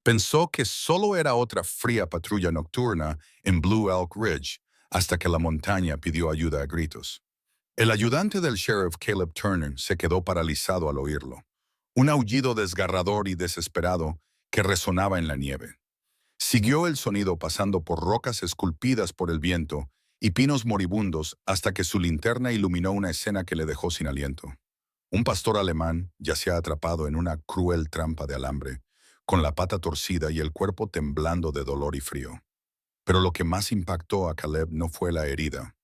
Pensó que solo era otra fría patrulla nocturna en Blue Elk Ridge, hasta que la montaña pidió ayuda a gritos. El ayudante del sheriff Caleb Turner se quedó paralizado al oírlo. Un aullido desgarrador y desesperado que resonaba en la nieve. Siguió el sonido pasando por rocas esculpidas por el viento y pinos moribundos hasta que su linterna iluminó una escena que le dejó sin aliento. Un pastor alemán yacía atrapado en una cruel trampa de alambre, con la pata torcida y el cuerpo temblando de dolor y frío. Pero lo que más impactó a Caleb no fue la herida,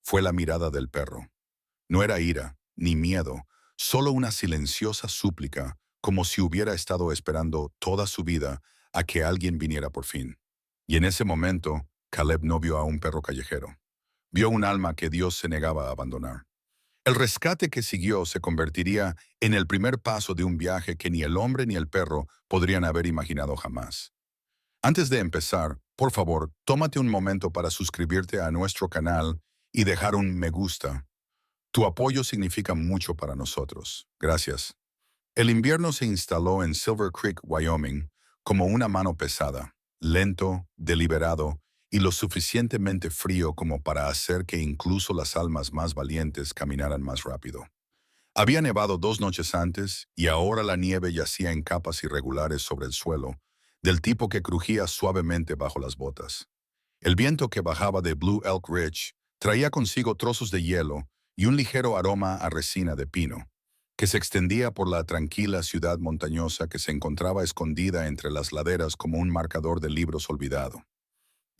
fue la mirada del perro. No era ira, ni miedo, solo una silenciosa súplica, como si hubiera estado esperando toda su vida a que alguien viniera por fin. Y en ese momento, Caleb no vio a un perro callejero. Vio un alma que Dios se negaba a abandonar. El rescate que siguió se convertiría en el primer paso de un viaje que ni el hombre ni el perro podrían haber imaginado jamás. Antes de empezar, por favor, tómate un momento para suscribirte a nuestro canal y dejar un me gusta. Tu apoyo significa mucho para nosotros. Gracias. El invierno se instaló en Silver Creek, Wyoming, como una mano pesada, lento, deliberado y lo suficientemente frío como para hacer que incluso las almas más valientes caminaran más rápido. Había nevado 2 noches antes y ahora la nieve yacía en capas irregulares sobre el suelo, del tipo que crujía suavemente bajo las botas. El viento que bajaba de Blue Elk Ridge traía consigo trozos de hielo y un ligero aroma a resina de pino, que se extendía por la tranquila ciudad montañosa que se encontraba escondida entre las laderas como un marcador de libros olvidado.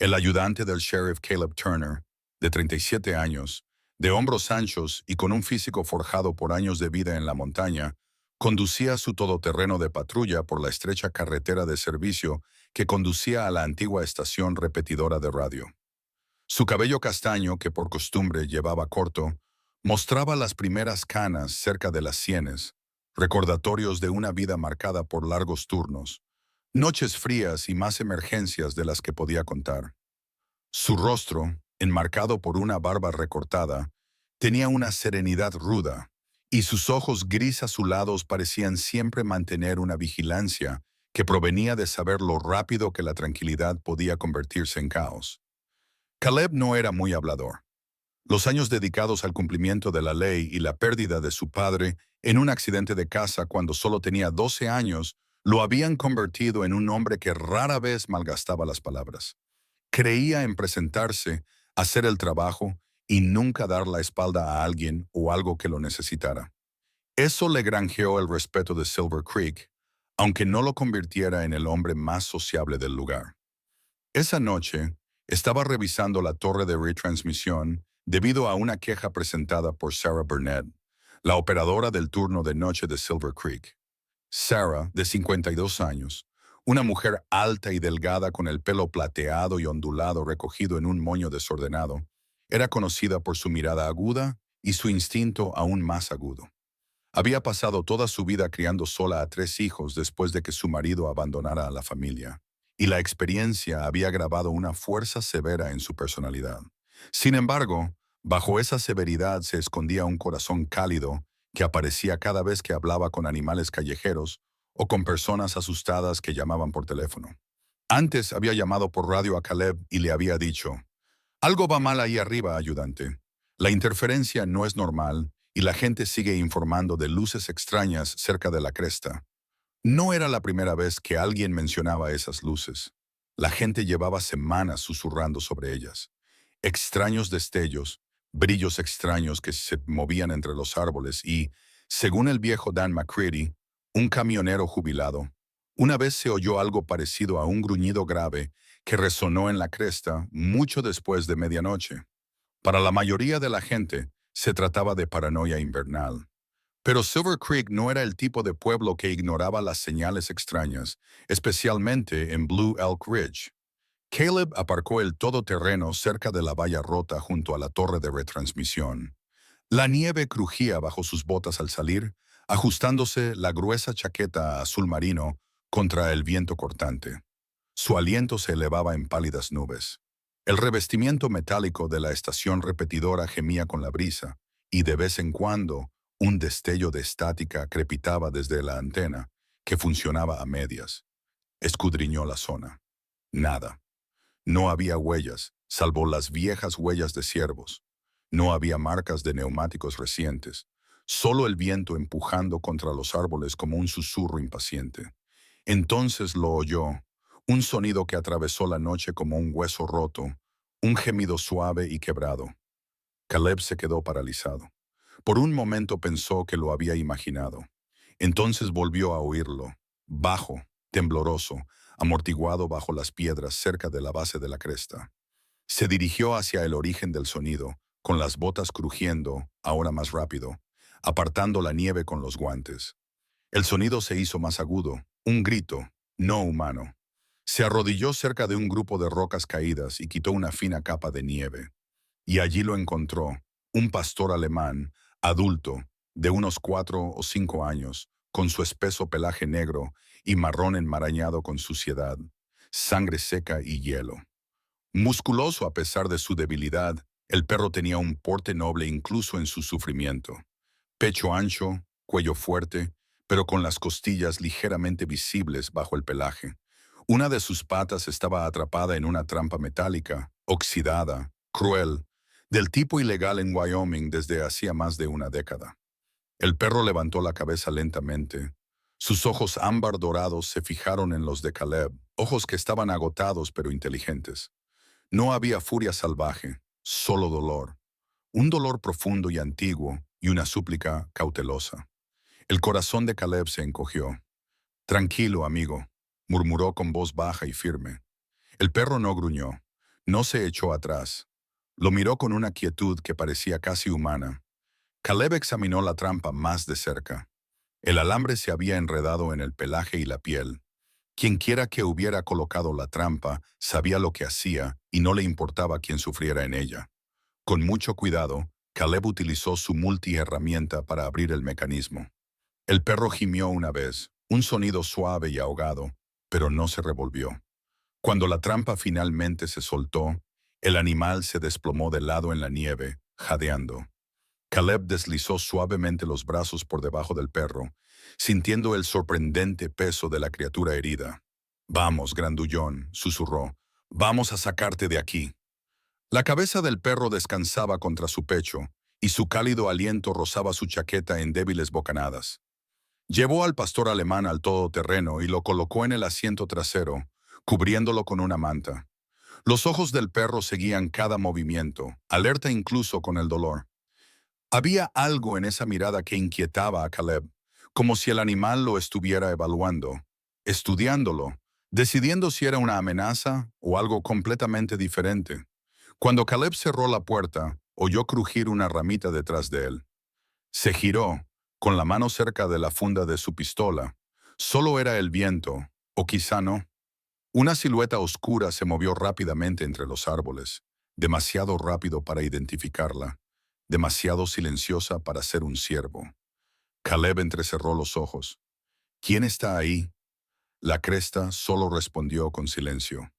El ayudante del sheriff Caleb Turner, de 37 años, de hombros anchos y con un físico forjado por años de vida en la montaña, conducía su todoterreno de patrulla por la estrecha carretera de servicio que conducía a la antigua estación repetidora de radio. Su cabello castaño, que por costumbre llevaba corto, mostraba las primeras canas cerca de las sienes, recordatorios de una vida marcada por largos turnos, noches frías y más emergencias de las que podía contar. Su rostro, enmarcado por una barba recortada, tenía una serenidad ruda, y sus ojos gris azulados parecían siempre mantener una vigilancia que provenía de saber lo rápido que la tranquilidad podía convertirse en caos. Caleb no era muy hablador. Los años dedicados al cumplimiento de la ley y la pérdida de su padre en un accidente de casa cuando solo tenía 12 años lo habían convertido en un hombre que rara vez malgastaba las palabras. Creía en presentarse, hacer el trabajo y nunca dar la espalda a alguien o algo que lo necesitara. Eso le granjeó el respeto de Silver Creek, aunque no lo convirtiera en el hombre más sociable del lugar. Esa noche, estaba revisando la torre de retransmisión debido a una queja presentada por Sarah Burnett, la operadora del turno de noche de Silver Creek. Sarah, de 52 años, una mujer alta y delgada con el pelo plateado y ondulado recogido en un moño desordenado, era conocida por su mirada aguda y su instinto aún más agudo. Había pasado toda su vida criando sola a 3 hijos después de que su marido abandonara a la familia, y la experiencia había grabado una fuerza severa en su personalidad. Sin embargo, bajo esa severidad se escondía un corazón cálido que aparecía cada vez que hablaba con animales callejeros o con personas asustadas que llamaban por teléfono. Antes había llamado por radio a Caleb y le había dicho: «Algo va mal ahí arriba, ayudante. La interferencia no es normal y la gente sigue informando de luces extrañas cerca de la cresta». No era la primera vez que alguien mencionaba esas luces. La gente llevaba semanas susurrando sobre ellas. Extraños destellos, brillos extraños que se movían entre los árboles y, según el viejo Dan McCready, un camionero jubilado, una vez se oyó algo parecido a un gruñido grave que resonó en la cresta mucho después de medianoche. Para la mayoría de la gente, se trataba de paranoia invernal. Pero Silver Creek no era el tipo de pueblo que ignoraba las señales extrañas, especialmente en Blue Elk Ridge. Caleb aparcó el todoterreno cerca de la valla rota junto a la torre de retransmisión. La nieve crujía bajo sus botas al salir, ajustándose la gruesa chaqueta azul marino contra el viento cortante. Su aliento se elevaba en pálidas nubes. El revestimiento metálico de la estación repetidora gemía con la brisa, y de vez en cuando un destello de estática crepitaba desde la antena, que funcionaba a medias. Escudriñó la zona. Nada. No había huellas, salvo las viejas huellas de ciervos. No había marcas de neumáticos recientes, solo el viento empujando contra los árboles como un susurro impaciente. Entonces lo oyó, un sonido que atravesó la noche como un hueso roto, un gemido suave y quebrado. Caleb se quedó paralizado. Por un momento pensó que lo había imaginado. Entonces volvió a oírlo, bajo, tembloroso, amortiguado bajo las piedras cerca de la base de la cresta. Se dirigió hacia el origen del sonido, con las botas crujiendo, ahora más rápido, apartando la nieve con los guantes. El sonido se hizo más agudo, un grito, no humano. Se arrodilló cerca de un grupo de rocas caídas y quitó una fina capa de nieve. Y allí lo encontró, un pastor alemán, adulto, de unos 4 o 5 años, con su espeso pelaje negro y marrón enmarañado con suciedad, sangre seca y hielo. Musculoso a pesar de su debilidad, el perro tenía un porte noble incluso en su sufrimiento. Pecho ancho, cuello fuerte, pero con las costillas ligeramente visibles bajo el pelaje. Una de sus patas estaba atrapada en una trampa metálica, oxidada, cruel, del tipo ilegal en Wyoming desde hacía más de una década. El perro levantó la cabeza lentamente. Sus ojos ámbar dorados se fijaron en los de Caleb, ojos que estaban agotados pero inteligentes. No había furia salvaje, solo dolor. Un dolor profundo y antiguo y una súplica cautelosa. El corazón de Caleb se encogió. Tranquilo, amigo, murmuró con voz baja y firme. El perro no gruñó, no se echó atrás. Lo miró con una quietud que parecía casi humana. Caleb examinó la trampa más de cerca. El alambre se había enredado en el pelaje y la piel. Quienquiera que hubiera colocado la trampa sabía lo que hacía y no le importaba quién sufriera en ella. Con mucho cuidado, Caleb utilizó su multiherramienta para abrir el mecanismo. El perro gimió una vez, un sonido suave y ahogado, pero no se revolvió. Cuando la trampa finalmente se soltó, el animal se desplomó de lado en la nieve, jadeando. Caleb deslizó suavemente los brazos por debajo del perro, sintiendo el sorprendente peso de la criatura herida. «Vamos, grandullón», susurró, «vamos a sacarte de aquí». La cabeza del perro descansaba contra su pecho, y su cálido aliento rozaba su chaqueta en débiles bocanadas. Llevó al pastor alemán al todoterreno y lo colocó en el asiento trasero, cubriéndolo con una manta. Los ojos del perro seguían cada movimiento, alerta incluso con el dolor. Había algo en esa mirada que inquietaba a Caleb, como si el animal lo estuviera evaluando, estudiándolo, decidiendo si era una amenaza o algo completamente diferente. Cuando Caleb cerró la puerta, oyó crujir una ramita detrás de él. Se giró, con la mano cerca de la funda de su pistola. Solo era el viento, o quizá no. Una silueta oscura se movió rápidamente entre los árboles, demasiado rápido para identificarla, demasiado silenciosa para ser un ciervo. Caleb entrecerró los ojos. «¿Quién está ahí?» La cresta solo respondió con silencio.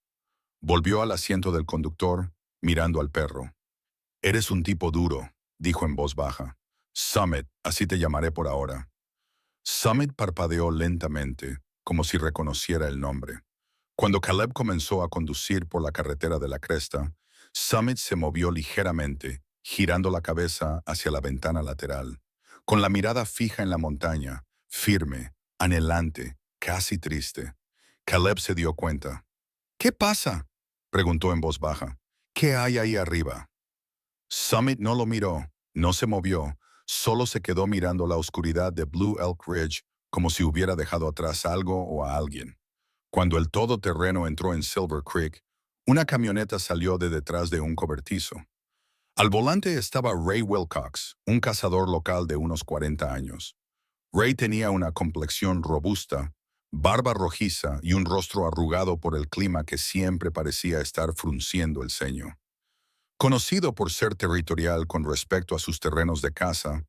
Volvió al asiento del conductor, mirando al perro. «Eres un tipo duro», dijo en voz baja. «Summit, así te llamaré por ahora». Summit parpadeó lentamente, como si reconociera el nombre. Cuando Caleb comenzó a conducir por la carretera de la cresta, Summit se movió ligeramente, girando la cabeza hacia la ventana lateral. Con la mirada fija en la montaña, firme, anhelante, casi triste. Caleb se dio cuenta. «¿Qué pasa?», preguntó en voz baja. «¿Qué hay ahí arriba?». Summit no lo miró, no se movió, solo se quedó mirando la oscuridad de Blue Elk Ridge como si hubiera dejado atrás algo o a alguien. Cuando el todoterreno entró en Silver Creek, una camioneta salió de detrás de un cobertizo. Al volante estaba Ray Wilcox, un cazador local de unos 40 años. Ray tenía una complexión robusta, barba rojiza y un rostro arrugado por el clima que siempre parecía estar frunciendo el ceño. Conocido por ser territorial con respecto a sus terrenos de caza,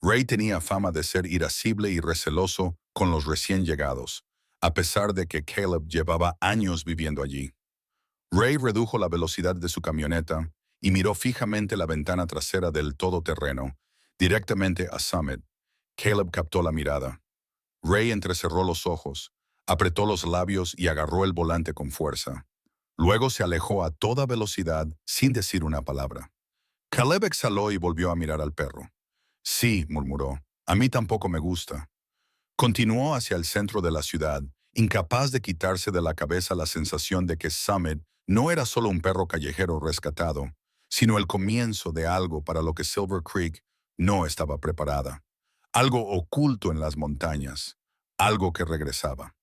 Ray tenía fama de ser irascible y receloso con los recién llegados, a pesar de que Caleb llevaba años viviendo allí. Ray redujo la velocidad de su camioneta y miró fijamente la ventana trasera del todoterreno, directamente a Summit. Caleb captó la mirada. Ray entrecerró los ojos, Apretó los labios y agarró el volante con fuerza. Luego se alejó a toda velocidad sin decir una palabra. Caleb exhaló y volvió a mirar al perro. Sí, murmuró, a mí tampoco me gusta. Continuó hacia el centro de la ciudad, incapaz de quitarse de la cabeza la sensación de que Summit no era solo un perro callejero rescatado, sino el comienzo de algo para lo que Silver Creek no estaba preparada. Algo oculto en las montañas, algo que regresaba.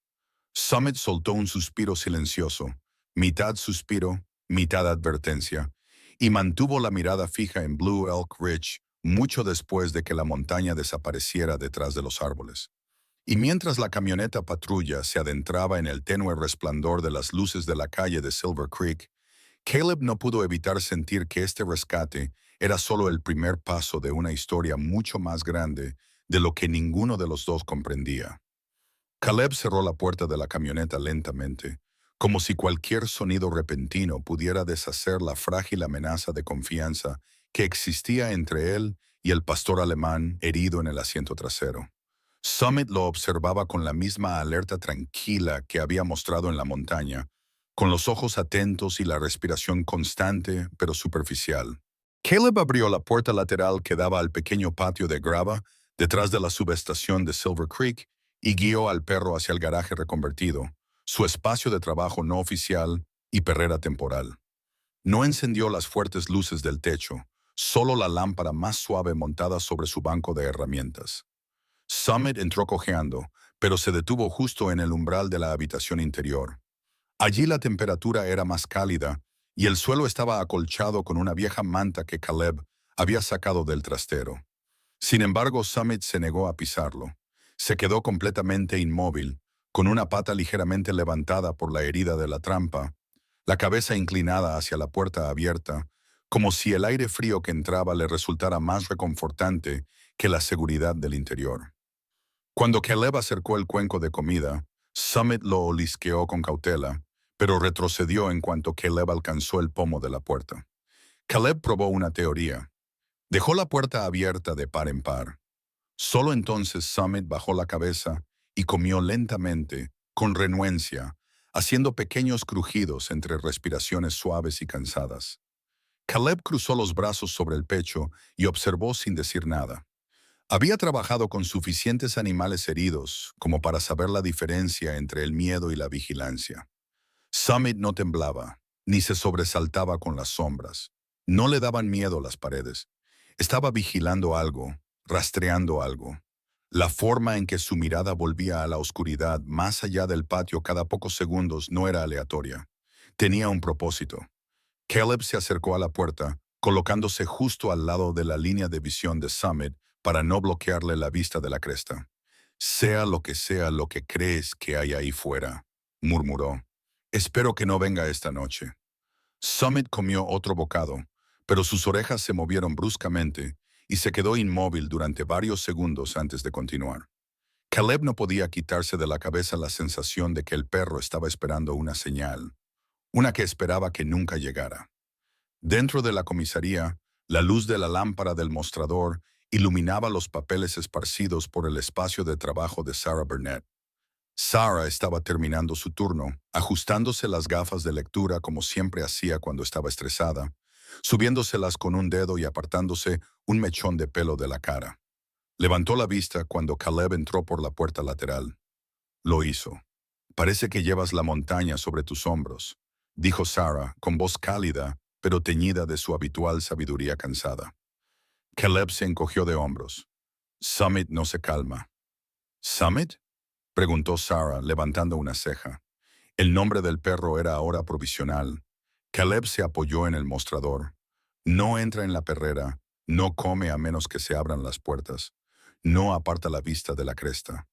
Summit soltó un suspiro silencioso, mitad suspiro, mitad advertencia, y mantuvo la mirada fija en Blue Elk Ridge mucho después de que la montaña desapareciera detrás de los árboles. Y mientras la camioneta patrulla se adentraba en el tenue resplandor de las luces de la calle de Silver Creek, Caleb no pudo evitar sentir que este rescate era solo el primer paso de una historia mucho más grande de lo que ninguno de los dos comprendía. Caleb cerró la puerta de la camioneta lentamente, como si cualquier sonido repentino pudiera deshacer la frágil amenaza de confianza que existía entre él y el pastor alemán herido en el asiento trasero. Summit lo observaba con la misma alerta tranquila que había mostrado en la montaña, con los ojos atentos y la respiración constante pero superficial. Caleb abrió la puerta lateral que daba al pequeño patio de grava detrás de la subestación de Silver Creek y guió al perro hacia el garaje reconvertido, su espacio de trabajo no oficial y perrera temporal. No encendió las fuertes luces del techo, solo la lámpara más suave montada sobre su banco de herramientas. Summit entró cojeando, pero se detuvo justo en el umbral de la habitación interior. Allí la temperatura era más cálida y el suelo estaba acolchado con una vieja manta que Caleb había sacado del trastero. Sin embargo, Summit se negó a pisarlo. Se quedó completamente inmóvil, con una pata ligeramente levantada por la herida de la trampa, la cabeza inclinada hacia la puerta abierta, como si el aire frío que entraba le resultara más reconfortante que la seguridad del interior. Cuando Caleb acercó el cuenco de comida, Summit lo olisqueó con cautela, pero retrocedió en cuanto Caleb alcanzó el pomo de la puerta. Caleb probó una teoría. Dejó la puerta abierta de par en par. Solo entonces Summit bajó la cabeza y comió lentamente, con renuencia, haciendo pequeños crujidos entre respiraciones suaves y cansadas. Caleb cruzó los brazos sobre el pecho y observó sin decir nada. Había trabajado con suficientes animales heridos como para saber la diferencia entre el miedo y la vigilancia. Summit no temblaba, ni se sobresaltaba con las sombras. No le daban miedo las paredes. Estaba vigilando algo, rastreando algo. La forma en que su mirada volvía a la oscuridad más allá del patio cada pocos segundos no era aleatoria. Tenía un propósito. Caleb se acercó a la puerta, colocándose justo al lado de la línea de visión de Summit para no bloquearle la vista de la cresta. Sea lo que crees que hay ahí fuera, murmuró. Espero que no venga esta noche. Summit comió otro bocado, pero sus orejas se movieron bruscamente y se quedó inmóvil durante varios segundos antes de continuar. Caleb no podía quitarse de la cabeza la sensación de que el perro estaba esperando una señal, una que esperaba que nunca llegara. Dentro de la comisaría, la luz de la lámpara del mostrador iluminaba los papeles esparcidos por el espacio de trabajo de Sarah Burnett. Sarah estaba terminando su turno, ajustándose las gafas de lectura como siempre hacía cuando estaba estresada, subiéndoselas con un dedo y apartándose un mechón de pelo de la cara. Levantó la vista cuando Caleb entró por la puerta lateral. Lo hizo. Parece que llevas la montaña sobre tus hombros, dijo Sarah con voz cálida, pero teñida de su habitual sabiduría cansada. Caleb se encogió de hombros. Summit no se calma. ¿Summit? Preguntó Sarah, levantando una ceja. El nombre del perro era ahora provisional. Caleb se apoyó en el mostrador. No entra en la perrera, no come a menos que se abran las puertas, no aparta la vista de la cresta.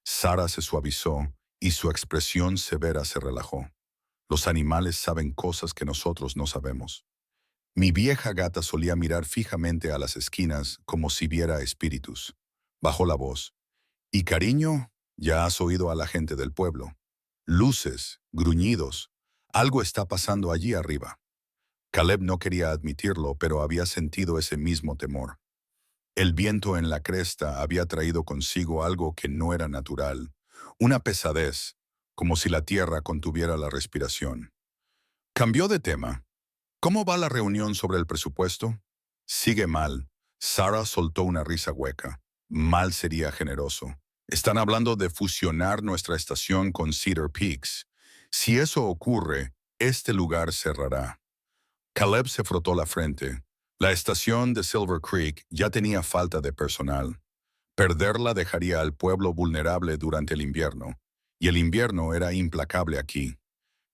Sarah se suavizó y su expresión severa se relajó. Los animales saben cosas que nosotros no sabemos. Mi vieja gata solía mirar fijamente a las esquinas como si viera espíritus. Bajó la voz. Y cariño, ya has oído a la gente del pueblo. Luces, gruñidos. Algo está pasando allí arriba. Caleb no quería admitirlo, pero había sentido ese mismo temor. El viento en la cresta había traído consigo algo que no era natural, una pesadez, como si la tierra contuviera la respiración. Cambió de tema. ¿Cómo va la reunión sobre el presupuesto? Sigue mal. Sarah soltó una risa hueca. Mal sería generoso. Están hablando de fusionar nuestra estación con Cedar Peaks. Si eso ocurre, este lugar cerrará. Caleb se frotó la frente. La estación de Silver Creek ya tenía falta de personal. Perderla dejaría al pueblo vulnerable durante el invierno, y el invierno era implacable aquí.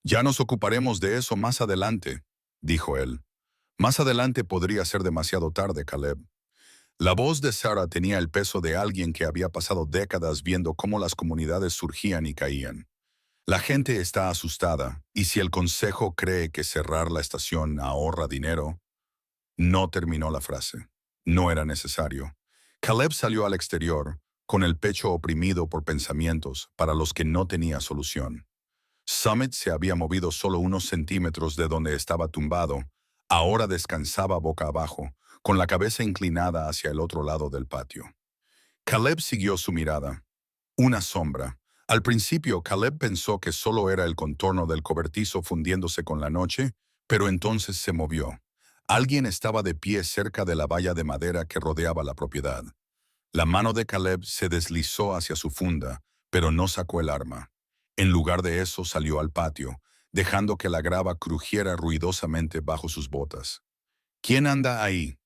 Ya nos ocuparemos de eso más adelante, dijo él. Más adelante podría ser demasiado tarde, Caleb. La voz de Sarah tenía el peso de alguien que había pasado décadas viendo cómo las comunidades surgían y caían. La gente está asustada, y si el consejo cree que cerrar la estación ahorra dinero, no terminó la frase. No era necesario. Caleb salió al exterior, con el pecho oprimido por pensamientos para los que no tenía solución. Summit se había movido solo unos centímetros de donde estaba tumbado. Ahora descansaba boca abajo, con la cabeza inclinada hacia el otro lado del patio. Caleb siguió su mirada. Una sombra. Al principio, Caleb pensó que solo era el contorno del cobertizo fundiéndose con la noche, pero entonces se movió. Alguien estaba de pie cerca de la valla de madera que rodeaba la propiedad. La mano de Caleb se deslizó hacia su funda, pero no sacó el arma. En lugar de eso salió al patio, dejando que la grava crujiera ruidosamente bajo sus botas. ¿Quién anda ahí?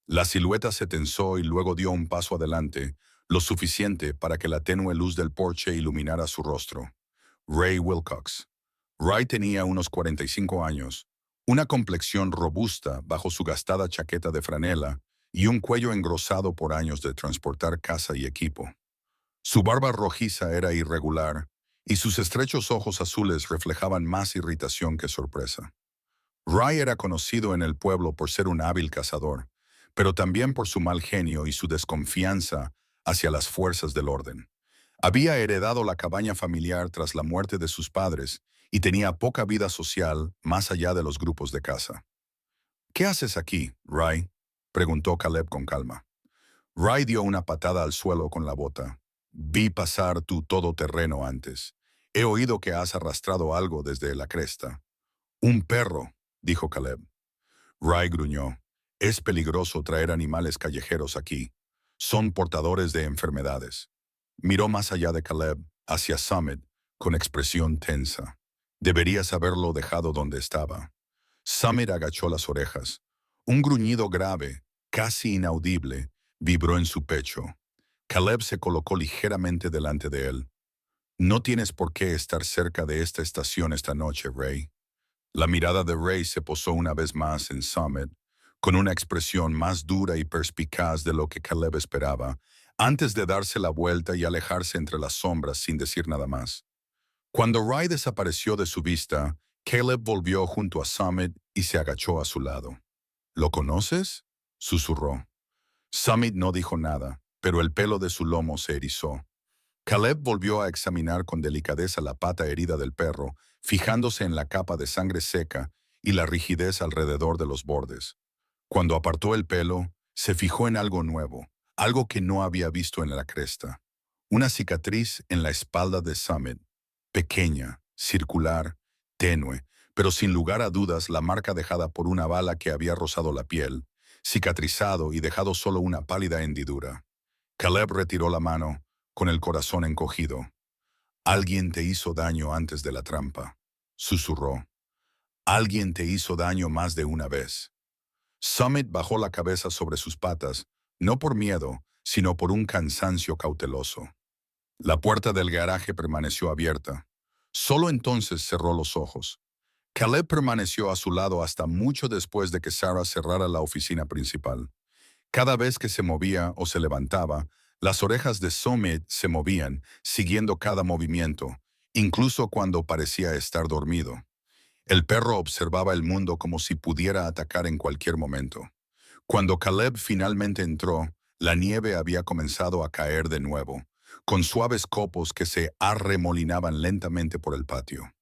La silueta se tensó y luego dio un paso adelante, lo suficiente para que la tenue luz del porche iluminara su rostro. Ray Wilcox. Ray tenía unos 45 años, una complexión robusta bajo su gastada chaqueta de franela y un cuello engrosado por años de transportar casa y equipo. Su barba rojiza era irregular y sus estrechos ojos azules reflejaban más irritación que sorpresa. Ray era conocido en el pueblo por ser un hábil cazador, pero también por su mal genio y su desconfianza hacia las fuerzas del orden. Había heredado la cabaña familiar tras la muerte de sus padres y tenía poca vida social más allá de los grupos de caza. ¿Qué haces aquí, Ray?, preguntó Caleb con calma. Ray dio una patada al suelo con la bota. Vi pasar tu todoterreno antes. He oído que has arrastrado algo desde la cresta. Un perro, dijo Caleb. Ray gruñó. Es peligroso traer animales callejeros aquí. Son portadores de enfermedades. Miró más allá de Caleb, hacia Summit, con expresión tensa. Deberías haberlo dejado donde estaba. Summit agachó las orejas. Un gruñido grave, casi inaudible, vibró en su pecho. Caleb se colocó ligeramente delante de él. No tienes por qué estar cerca de esta estación esta noche, Ray. La mirada de Ray se posó una vez más en Summit, con una expresión más dura y perspicaz de lo que Caleb esperaba, antes de darse la vuelta y alejarse entre las sombras sin decir nada más. Cuando Ray desapareció de su vista, Caleb volvió junto a Summit y se agachó a su lado. ¿Lo conoces?, susurró. Summit no dijo nada, pero el pelo de su lomo se erizó. Caleb volvió a examinar con delicadeza la pata herida del perro, fijándose en la capa de sangre seca y la rigidez alrededor de los bordes. Cuando apartó el pelo, se fijó en algo nuevo, algo que no había visto en la cresta. Una cicatriz en la espalda de Summit, pequeña, circular, tenue, pero sin lugar a dudas la marca dejada por una bala que había rozado la piel, cicatrizado y dejado solo una pálida hendidura. Caleb retiró la mano, con el corazón encogido. Alguien te hizo daño antes de la trampa, susurró. Alguien te hizo daño más de una vez. Summit bajó la cabeza sobre sus patas, no por miedo, sino por un cansancio cauteloso. La puerta del garaje permaneció abierta. Solo entonces cerró los ojos. Caleb permaneció a su lado hasta mucho después de que Sarah cerrara la oficina principal. Cada vez que se movía o se levantaba, las orejas de Summit se movían, siguiendo cada movimiento, incluso cuando parecía estar dormido. El perro observaba el mundo como si pudiera atacar en cualquier momento. Cuando Caleb finalmente entró, la nieve había comenzado a caer de nuevo, con suaves copos que se arremolinaban lentamente por el patio.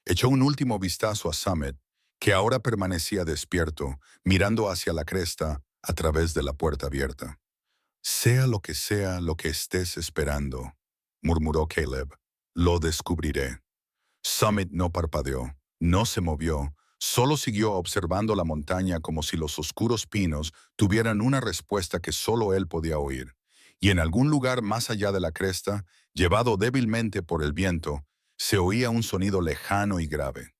Echó un último vistazo a Summit, que ahora permanecía despierto, mirando hacia la cresta a través de la puerta abierta. Sea lo que estés esperando, murmuró Caleb. Lo descubriré. Summit no parpadeó, no se movió, solo siguió observando la montaña como si los oscuros pinos tuvieran una respuesta que solo él podía oír. Y en algún lugar más allá de la cresta, llevado débilmente por el viento, se oía un sonido lejano y grave.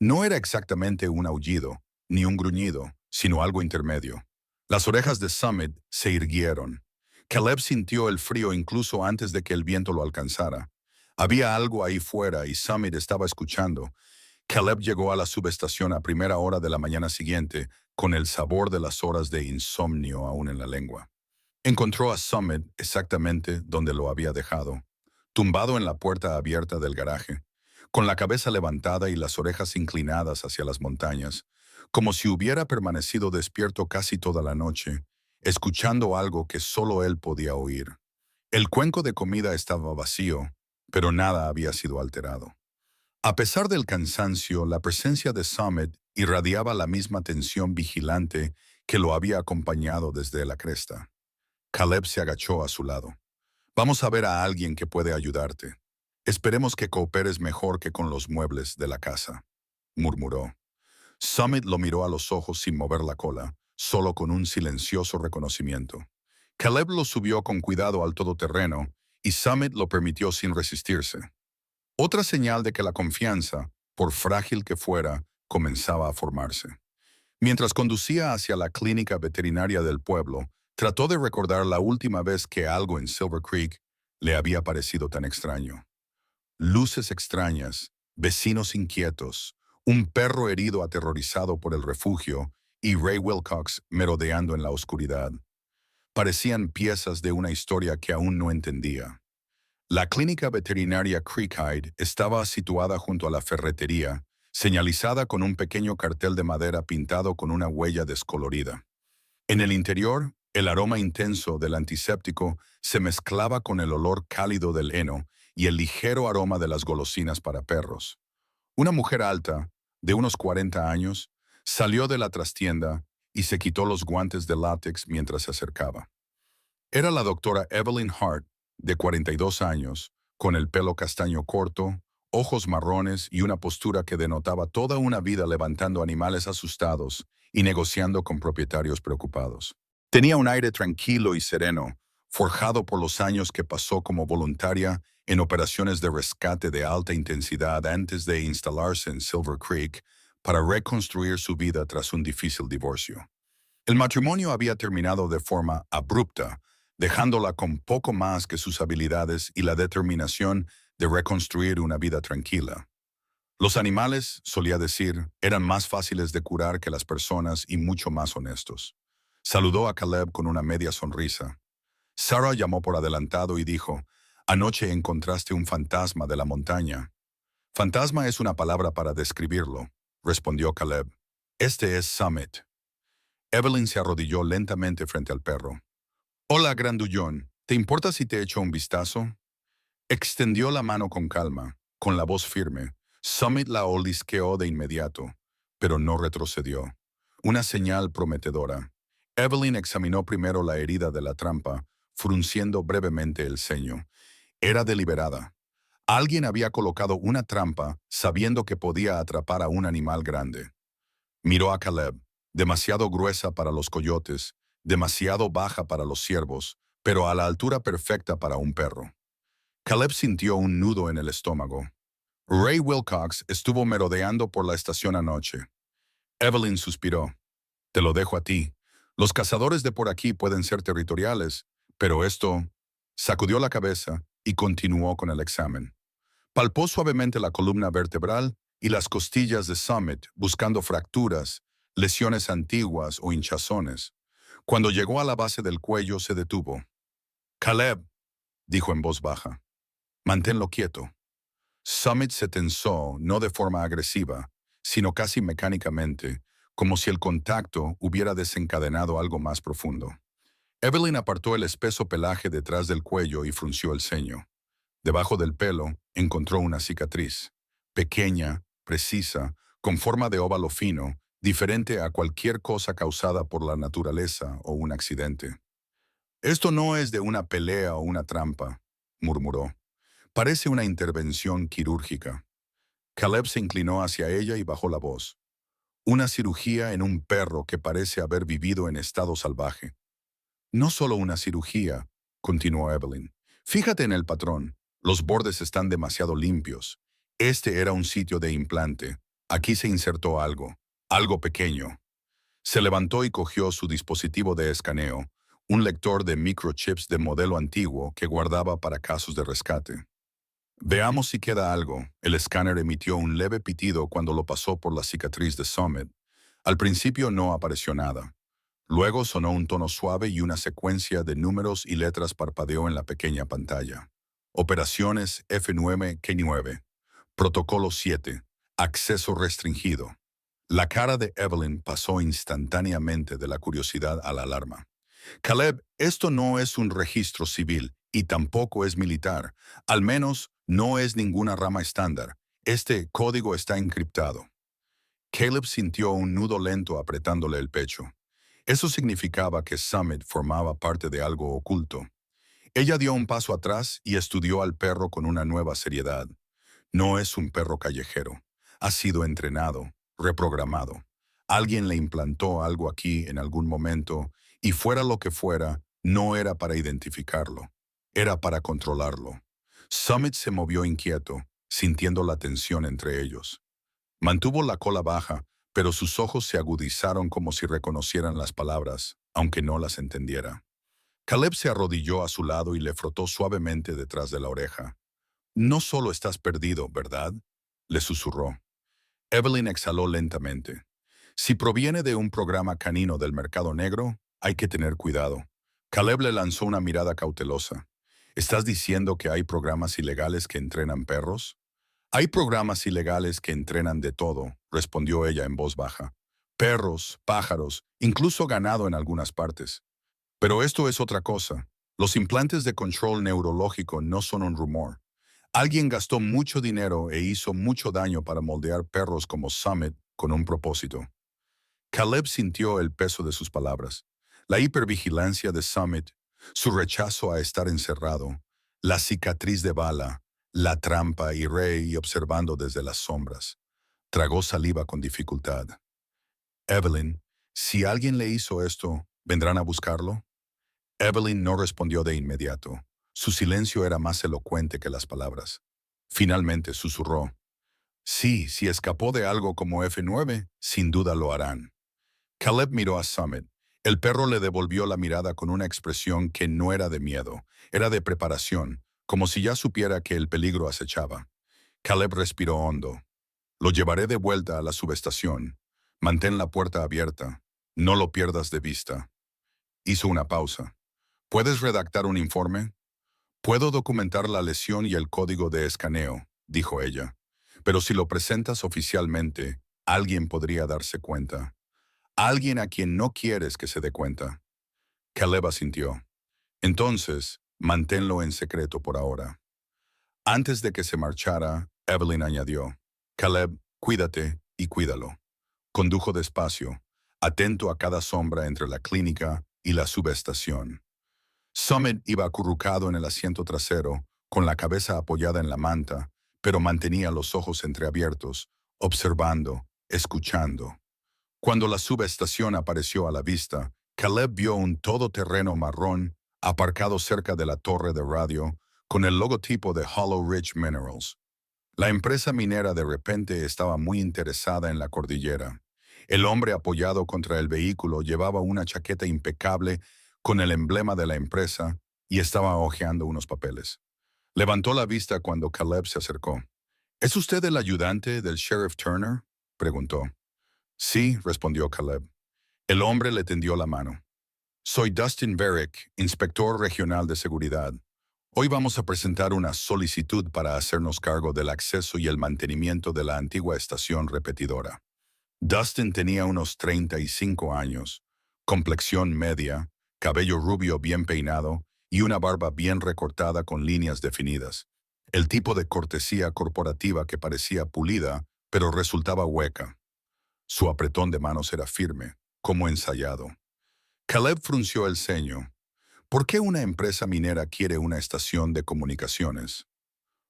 No era exactamente un aullido, ni un gruñido, sino algo intermedio. Las orejas de Summit se irguieron. Caleb sintió el frío incluso antes de que el viento lo alcanzara. Había algo ahí fuera y Summit estaba escuchando. Caleb llegó a la subestación a primera hora de la mañana siguiente, con el sabor de las horas de insomnio aún en la lengua. Encontró a Summit exactamente donde lo había dejado, tumbado en la puerta abierta del garaje, con la cabeza levantada y las orejas inclinadas hacia las montañas, como si hubiera permanecido despierto casi toda la noche, escuchando algo que solo él podía oír. El cuenco de comida estaba vacío, pero nada había sido alterado. A pesar del cansancio, la presencia de Summit irradiaba la misma tensión vigilante que lo había acompañado desde la cresta. Caleb se agachó a su lado. Vamos a ver a alguien que puede ayudarte. Esperemos que cooperes mejor que con los muebles de la casa, murmuró. Summit lo miró a los ojos sin mover la cola, solo con un silencioso reconocimiento. Caleb lo subió con cuidado al todoterreno y Summit lo permitió sin resistirse. Otra señal de que la confianza, por frágil que fuera, comenzaba a formarse. Mientras conducía hacia la clínica veterinaria del pueblo, trató de recordar la última vez que algo en Silver Creek le había parecido tan extraño. Luces extrañas, vecinos inquietos, un perro herido aterrorizado por el refugio y Ray Wilcox merodeando en la oscuridad. Parecían piezas de una historia que aún no entendía. La clínica veterinaria Creekide estaba situada junto a la ferretería, señalizada con un pequeño cartel de madera pintado con una huella descolorida. En el interior, el aroma intenso del antiséptico se mezclaba con el olor cálido del heno y el ligero aroma de las golosinas para perros. Una mujer alta, de unos 40 años, salió de la trastienda y se quitó los guantes de látex mientras se acercaba. Era la doctora Evelyn Hart, de 42 años, con el pelo castaño corto, ojos marrones y una postura que denotaba toda una vida levantando animales asustados y negociando con propietarios preocupados. Tenía un aire tranquilo y sereno, forjado por los años que pasó como voluntaria en operaciones de rescate de alta intensidad antes de instalarse en Silver Creek para reconstruir su vida tras un difícil divorcio. El matrimonio había terminado de forma abrupta, dejándola con poco más que sus habilidades y la determinación de reconstruir una vida tranquila. Los animales, solía decir, eran más fáciles de curar que las personas y mucho más honestos. Saludó a Caleb con una media sonrisa. Sarah llamó por adelantado y dijo, «Anoche encontraste un fantasma de la montaña». «Fantasma es una palabra para describirlo», respondió Caleb. «Este es Summit». Evelyn se arrodilló lentamente frente al perro. «Hola, grandullón. ¿Te importa si te echo un vistazo?» Extendió la mano con calma, con la voz firme. Summit la olisqueó de inmediato, pero no retrocedió. Una señal prometedora. Evelyn examinó primero la herida de la trampa, frunciendo brevemente el ceño. Era deliberada. Alguien había colocado una trampa sabiendo que podía atrapar a un animal grande. Miró a Caleb, demasiado gruesa para los coyotes, demasiado baja para los ciervos, pero a la altura perfecta para un perro. Caleb sintió un nudo en el estómago. Ray Wilcox estuvo merodeando por la estación anoche. Evelyn suspiró. «Te lo dejo a ti. Los cazadores de por aquí pueden ser territoriales, pero esto...» Sacudió la cabeza y continuó con el examen. Palpó suavemente la columna vertebral y las costillas de Summit, buscando fracturas, lesiones antiguas o hinchazones. Cuando llegó a la base del cuello, se detuvo. «Caleb», dijo en voz baja, «manténlo quieto». Summit se tensó, no de forma agresiva, sino casi mecánicamente, como si el contacto hubiera desencadenado algo más profundo. Evelyn apartó el espeso pelaje detrás del cuello y frunció el ceño. Debajo del pelo encontró una cicatriz, pequeña, precisa, con forma de óvalo fino, diferente a cualquier cosa causada por la naturaleza o un accidente. «Esto no es de una pelea o una trampa», murmuró. Parece una intervención quirúrgica. Caleb se inclinó hacia ella y bajó la voz. Una cirugía en un perro que parece haber vivido en estado salvaje. No solo una cirugía, continuó Evelyn. Fíjate en el patrón. Los bordes están demasiado limpios. Este era un sitio de implante. Aquí se insertó algo. Algo pequeño. Se levantó y cogió su dispositivo de escaneo, un lector de microchips de modelo antiguo que guardaba para casos de rescate. Veamos si queda algo. El escáner emitió un leve pitido cuando lo pasó por la cicatriz de Summit. Al principio no apareció nada. Luego sonó un tono suave y una secuencia de números y letras parpadeó en la pequeña pantalla. Operaciones F9K9. Protocolo 7. Acceso restringido. La cara de Evelyn pasó instantáneamente de la curiosidad a la alarma. Caleb, esto no es un registro civil y tampoco es militar. Al menos no es ninguna rama estándar. Este código está encriptado. Caleb sintió un nudo lento apretándole el pecho. Eso significaba que Summit formaba parte de algo oculto. Ella dio un paso atrás y estudió al perro con una nueva seriedad. No es un perro callejero. Ha sido entrenado, reprogramado. Alguien le implantó algo aquí en algún momento y fuera lo que fuera, no era para identificarlo. Era para controlarlo. Summit se movió inquieto, sintiendo la tensión entre ellos. Mantuvo la cola baja, pero sus ojos se agudizaron como si reconocieran las palabras, aunque no las entendiera. Caleb se arrodilló a su lado y le frotó suavemente detrás de la oreja. No solo estás perdido, ¿verdad? Le susurró. Evelyn exhaló lentamente. Si proviene de un programa canino del mercado negro, hay que tener cuidado. Caleb le lanzó una mirada cautelosa. ¿Estás diciendo que hay programas ilegales que entrenan perros? Hay programas ilegales que entrenan de todo, respondió ella en voz baja. Perros, pájaros, incluso ganado en algunas partes. Pero esto es otra cosa. Los implantes de control neurológico no son un rumor. Alguien gastó mucho dinero e hizo mucho daño para moldear perros como Summit con un propósito. Caleb sintió el peso de sus palabras. La hipervigilancia de Summit, su rechazo a estar encerrado, la cicatriz de bala, la trampa y Rey observando desde las sombras. Tragó saliva con dificultad. Evelyn, si alguien le hizo esto, ¿vendrán a buscarlo? Evelyn no respondió de inmediato. Su silencio era más elocuente que las palabras. Finalmente susurró. Sí, si escapó de algo como F9, sin duda lo harán. Caleb miró a Summit. El perro le devolvió la mirada con una expresión que no era de miedo, era de preparación, como si ya supiera que el peligro acechaba. Caleb respiró hondo. Lo llevaré de vuelta a la subestación. Mantén la puerta abierta. No lo pierdas de vista. Hizo una pausa. ¿Puedes redactar un informe? Puedo documentar la lesión y el código de escaneo, dijo ella. Pero si lo presentas oficialmente, alguien podría darse cuenta. Alguien a quien no quieres que se dé cuenta. Caleb asintió. Entonces, manténlo en secreto por ahora. Antes de que se marchara, Evelyn añadió. Caleb, cuídate y cuídalo. Condujo despacio, atento a cada sombra entre la clínica y la subestación. Summit iba acurrucado en el asiento trasero, con la cabeza apoyada en la manta, pero mantenía los ojos entreabiertos, observando, escuchando. Cuando la subestación apareció a la vista, Caleb vio un todoterreno marrón aparcado cerca de la torre de radio con el logotipo de Hollow Ridge Minerals. La empresa minera de repente estaba muy interesada en la cordillera. El hombre apoyado contra el vehículo llevaba una chaqueta impecable con el emblema de la empresa y estaba hojeando unos papeles. Levantó la vista cuando Caleb se acercó. ¿Es usted el ayudante del Sheriff Turner?, preguntó. Sí, respondió Caleb. El hombre le tendió la mano. Soy Dustin Varick, inspector regional de seguridad. Hoy vamos a presentar una solicitud para hacernos cargo del acceso y el mantenimiento de la antigua estación repetidora. Dustin tenía unos 35 años, complexión media, cabello rubio bien peinado y una barba bien recortada con líneas definidas. El tipo de cortesía corporativa que parecía pulida, pero resultaba hueca. Su apretón de manos era firme, como ensayado. Caleb frunció el ceño. ¿Por qué una empresa minera quiere una estación de comunicaciones?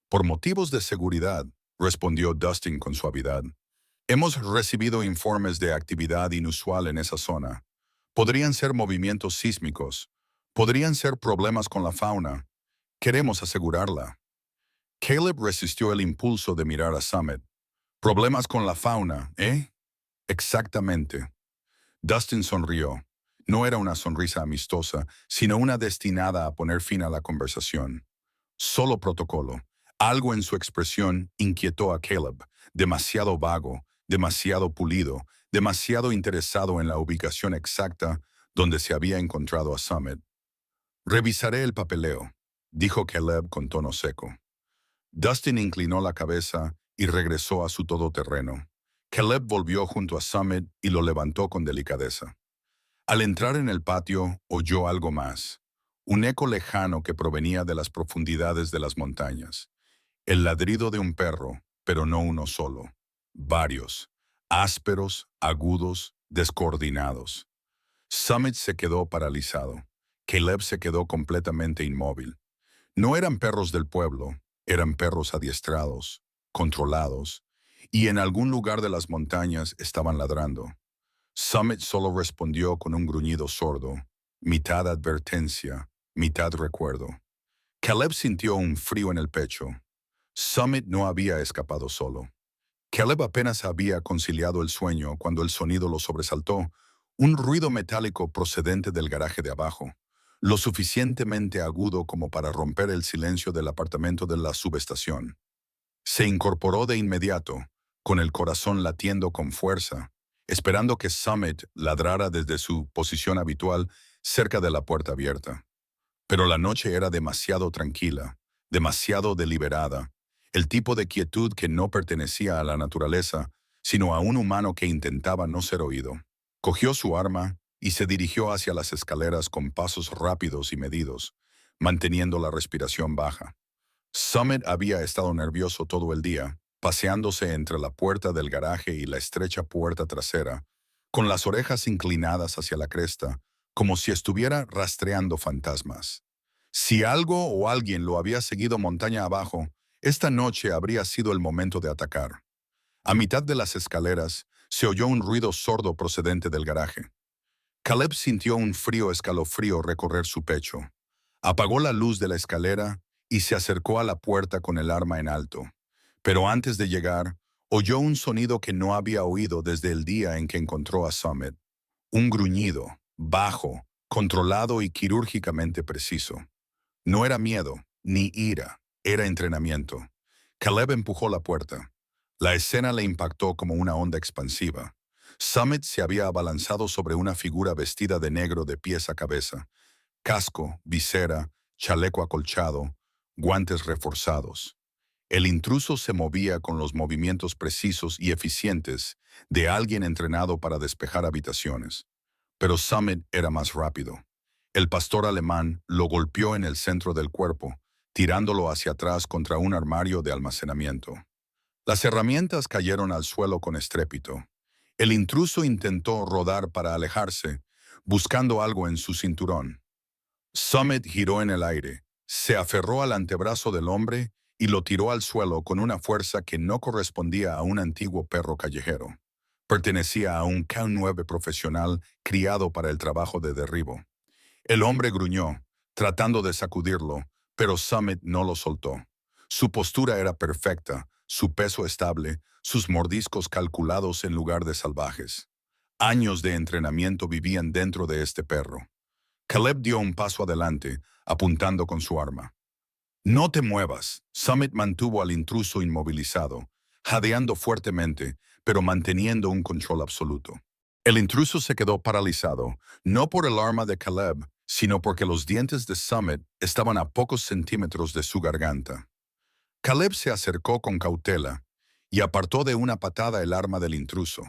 Por motivos de seguridad, respondió Dustin con suavidad. Hemos recibido informes de actividad inusual en esa zona. Podrían ser movimientos sísmicos. Podrían ser problemas con la fauna. Queremos asegurarla. Caleb resistió el impulso de mirar a Summit. Problemas con la fauna, ¿eh? Exactamente. Dustin sonrió. No era una sonrisa amistosa, sino una destinada a poner fin a la conversación. Solo protocolo. Algo en su expresión inquietó a Caleb. Demasiado vago, demasiado pulido, demasiado interesado en la ubicación exacta donde se había encontrado a Summit. Revisaré el papeleo, dijo Caleb con tono seco. Dustin inclinó la cabeza y regresó a su todoterreno. Caleb volvió junto a Summit y lo levantó con delicadeza. Al entrar en el patio, oyó algo más. Un eco lejano que provenía de las profundidades de las montañas. El ladrido de un perro, pero no uno solo. Varios. Ásperos, agudos, descoordinados. Summit se quedó paralizado. Caleb se quedó completamente inmóvil. No eran perros del pueblo, eran perros adiestrados, controlados, y en algún lugar de las montañas estaban ladrando. Summit solo respondió con un gruñido sordo, mitad advertencia, mitad recuerdo. Caleb sintió un frío en el pecho. Summit no había escapado solo. Caleb apenas había conciliado el sueño cuando el sonido lo sobresaltó, un ruido metálico procedente del garaje de abajo, lo suficientemente agudo como para romper el silencio del apartamento de la subestación. Se incorporó de inmediato, con el corazón latiendo con fuerza, esperando que Summit ladrara desde su posición habitual cerca de la puerta abierta. Pero la noche era demasiado tranquila, demasiado deliberada, el tipo de quietud que no pertenecía a la naturaleza, sino a un humano que intentaba no ser oído. Cogió su arma y se dirigió hacia las escaleras con pasos rápidos y medidos, manteniendo la respiración baja. Summit había estado nervioso todo el día, paseándose entre la puerta del garaje y la estrecha puerta trasera, con las orejas inclinadas hacia la cresta, como si estuviera rastreando fantasmas. Si algo o alguien lo había seguido montaña abajo, esta noche habría sido el momento de atacar. A mitad de las escaleras, se oyó un ruido sordo procedente del garaje. Caleb sintió un frío escalofrío recorrer su pecho. Apagó la luz de la escalera y se acercó a la puerta con el arma en alto. Pero antes de llegar, oyó un sonido que no había oído desde el día en que encontró a Summit. Un gruñido, bajo, controlado y quirúrgicamente preciso. No era miedo, ni ira, era entrenamiento. Caleb empujó la puerta. La escena le impactó como una onda expansiva. Summit se había abalanzado sobre una figura vestida de negro de pies a cabeza. Casco, visera, chaleco acolchado, guantes reforzados. El intruso se movía con los movimientos precisos y eficientes de alguien entrenado para despejar habitaciones. Pero Summit era más rápido. El pastor alemán lo golpeó en el centro del cuerpo, tirándolo hacia atrás contra un armario de almacenamiento. Las herramientas cayeron al suelo con estrépito. El intruso intentó rodar para alejarse, buscando algo en su cinturón. Summit giró en el aire, se aferró al antebrazo del hombre y lo tiró al suelo con una fuerza que no correspondía a un antiguo perro callejero. Pertenecía a un K9 profesional criado para el trabajo de derribo. El hombre gruñó, tratando de sacudirlo, pero Summit no lo soltó. Su postura era perfecta, su peso estable, sus mordiscos calculados en lugar de salvajes. Años de entrenamiento vivían dentro de este perro. Caleb dio un paso adelante, apuntando con su arma. No te muevas. Summit mantuvo al intruso inmovilizado, jadeando fuertemente, pero manteniendo un control absoluto. El intruso se quedó paralizado, no por el arma de Caleb, sino porque los dientes de Summit estaban a pocos centímetros de su garganta. Caleb se acercó con cautela y apartó de una patada el arma del intruso.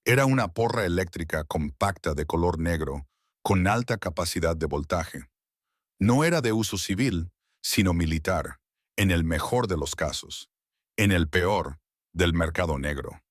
Era una porra eléctrica compacta de color negro, con alta capacidad de voltaje. No era de uso civil, sino militar, en el mejor de los casos. En el peor, del mercado negro.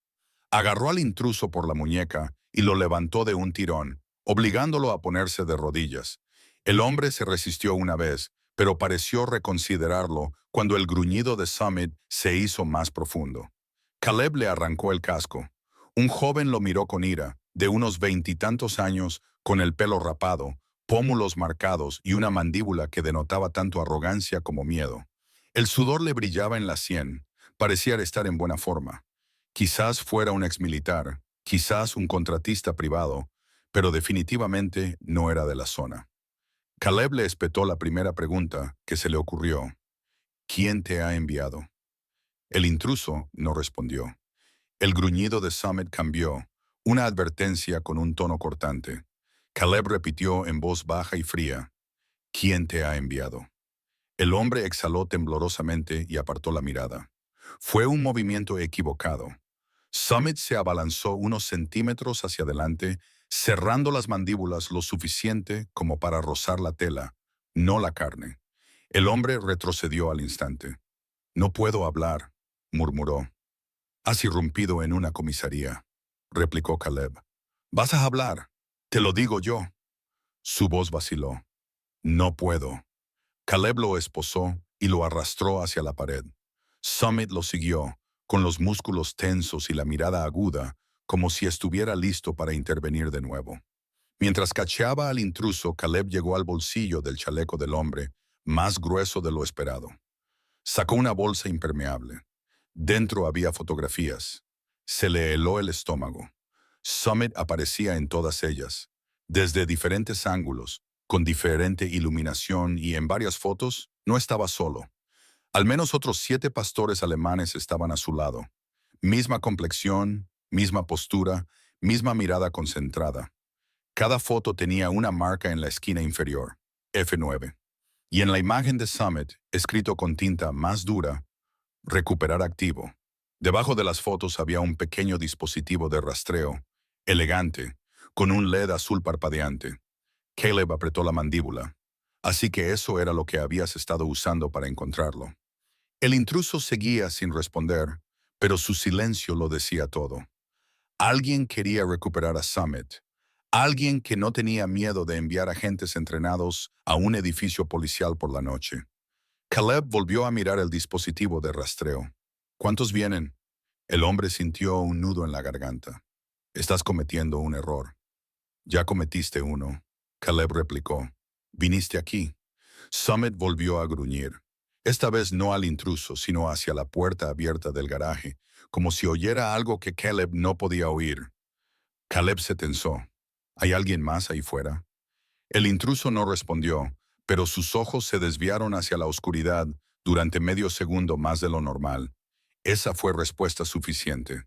Agarró al intruso por la muñeca y lo levantó de un tirón, obligándolo a ponerse de rodillas. El hombre se resistió una vez, pero pareció reconsiderarlo cuando el gruñido de Summit se hizo más profundo. Caleb le arrancó el casco. Un joven lo miró con ira, de unos veintitantos años, con el pelo rapado, pómulos marcados y una mandíbula que denotaba tanto arrogancia como miedo. El sudor le brillaba en la sien, parecía estar en buena forma. Quizás fuera un exmilitar, quizás un contratista privado, pero definitivamente no era de la zona. Caleb le espetó la primera pregunta que se le ocurrió. ¿Quién te ha enviado? El intruso no respondió. El gruñido de Summit cambió, una advertencia con un tono cortante. Caleb repitió en voz baja y fría. ¿Quién te ha enviado? El hombre exhaló temblorosamente y apartó la mirada. Fue un movimiento equivocado. Summit se abalanzó unos centímetros hacia adelante, cerrando las mandíbulas lo suficiente como para rozar la tela, no la carne. El hombre retrocedió al instante. No puedo hablar, murmuró. Has irrumpido en una comisaría, replicó Caleb. ¿Vas a hablar? Te lo digo yo. Su voz vaciló. No puedo. Caleb lo esposó y lo arrastró hacia la pared. Summit lo siguió, con los músculos tensos y la mirada aguda, como si estuviera listo para intervenir de nuevo. Mientras cacheaba al intruso, Caleb llegó al bolsillo del chaleco del hombre, más grueso de lo esperado. Sacó una bolsa impermeable. Dentro había fotografías. Se le heló el estómago. Summit aparecía en todas ellas, desde diferentes ángulos, con diferente iluminación y en varias fotos no estaba solo. Al menos otros 7 pastores alemanes estaban a su lado. Misma complexión, misma postura, misma mirada concentrada. Cada foto tenía una marca en la esquina inferior, F9. Y en la imagen de Summit, escrito con tinta más dura, recuperar activo. Debajo de las fotos había un pequeño dispositivo de rastreo, elegante, con un LED azul parpadeante. Caleb apretó la mandíbula. Así que eso era lo que habías estado usando para encontrarlo. El intruso seguía sin responder, pero su silencio lo decía todo. Alguien quería recuperar a Summit. Alguien que no tenía miedo de enviar agentes entrenados a un edificio policial por la noche. Caleb volvió a mirar el dispositivo de rastreo. ¿Cuántos vienen? El hombre sintió un nudo en la garganta. Estás cometiendo un error. Ya cometiste uno. Caleb replicó. Viniste aquí. Summit volvió a gruñir. Esta vez no al intruso, sino hacia la puerta abierta del garaje, como si oyera algo que Caleb no podía oír. Caleb se tensó. ¿Hay alguien más ahí fuera? El intruso no respondió, pero sus ojos se desviaron hacia la oscuridad durante medio segundo más de lo normal. Esa fue respuesta suficiente.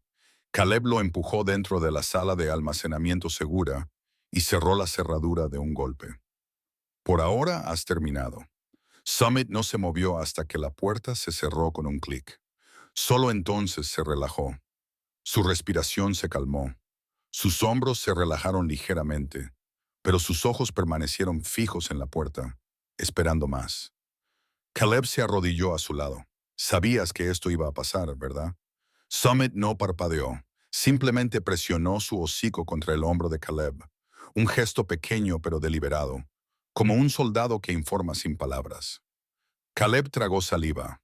Caleb lo empujó dentro de la sala de almacenamiento segura y cerró la cerradura de un golpe. Por ahora has terminado. Summit no se movió hasta que la puerta se cerró con un clic. Solo entonces se relajó. Su respiración se calmó. Sus hombros se relajaron ligeramente, pero sus ojos permanecieron fijos en la puerta, esperando más. Caleb se arrodilló a su lado. Sabías que esto iba a pasar, ¿verdad? Summit no parpadeó, simplemente presionó su hocico contra el hombro de Caleb, un gesto pequeño pero deliberado, como un soldado que informa sin palabras. Caleb tragó saliva.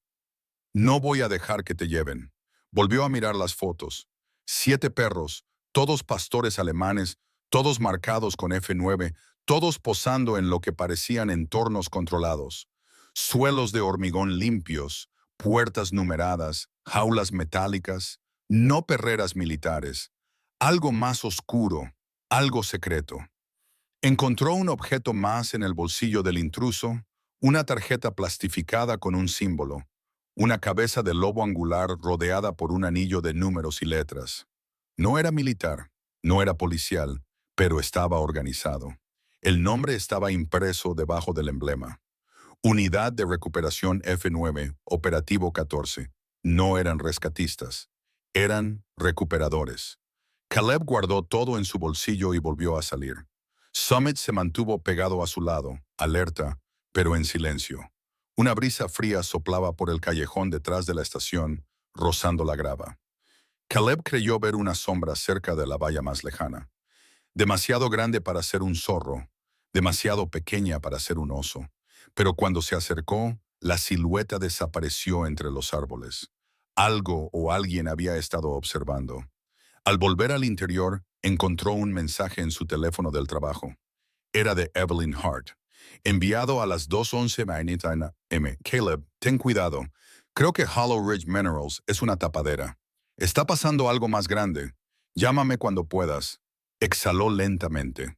No voy a dejar que te lleven. Volvió a mirar las fotos. 7 perros, todos pastores alemanes, todos marcados con F9, todos posando en lo que parecían entornos controlados. Suelos de hormigón limpios, puertas numeradas, jaulas metálicas, no perreras militares. Algo más oscuro, algo secreto. Encontró un objeto más en el bolsillo del intruso, una tarjeta plastificada con un símbolo, una cabeza de lobo angular rodeada por un anillo de números y letras. No era militar, no era policial, pero estaba organizado. El nombre estaba impreso debajo del emblema. Unidad de Recuperación F9, Operativo 14. No eran rescatistas, eran recuperadores. Caleb guardó todo en su bolsillo y volvió a salir. Summit se mantuvo pegado a su lado, alerta, pero en silencio. Una brisa fría soplaba por el callejón detrás de la estación, rozando la grava. Caleb creyó ver una sombra cerca de la valla más lejana. Demasiado grande para ser un zorro, demasiado pequeña para ser un oso. Pero cuando se acercó, la silueta desapareció entre los árboles. Algo o alguien había estado observando. Al volver al interior, encontró un mensaje en su teléfono del trabajo. Era de Evelyn Hart. Enviado a las 2:11 m. Caleb, ten cuidado. Creo que Hollow Ridge Minerals es una tapadera. Está pasando algo más grande. Llámame cuando puedas. Exhaló lentamente.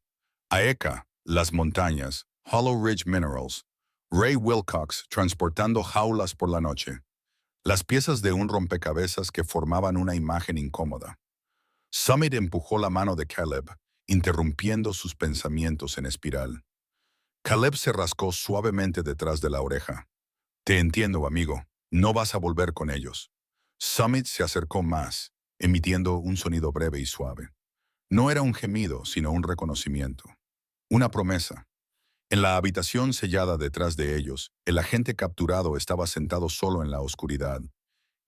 Aeka, las montañas, Hollow Ridge Minerals. Ray Wilcox transportando jaulas por la noche. Las piezas de un rompecabezas que formaban una imagen incómoda. Summit empujó la mano de Caleb, interrumpiendo sus pensamientos en espiral. Caleb se rascó suavemente detrás de la oreja. Te entiendo, amigo. No vas a volver con ellos. Summit se acercó más, emitiendo un sonido breve y suave. No era un gemido, sino un reconocimiento. Una promesa. En la habitación sellada detrás de ellos, el agente capturado estaba sentado solo en la oscuridad,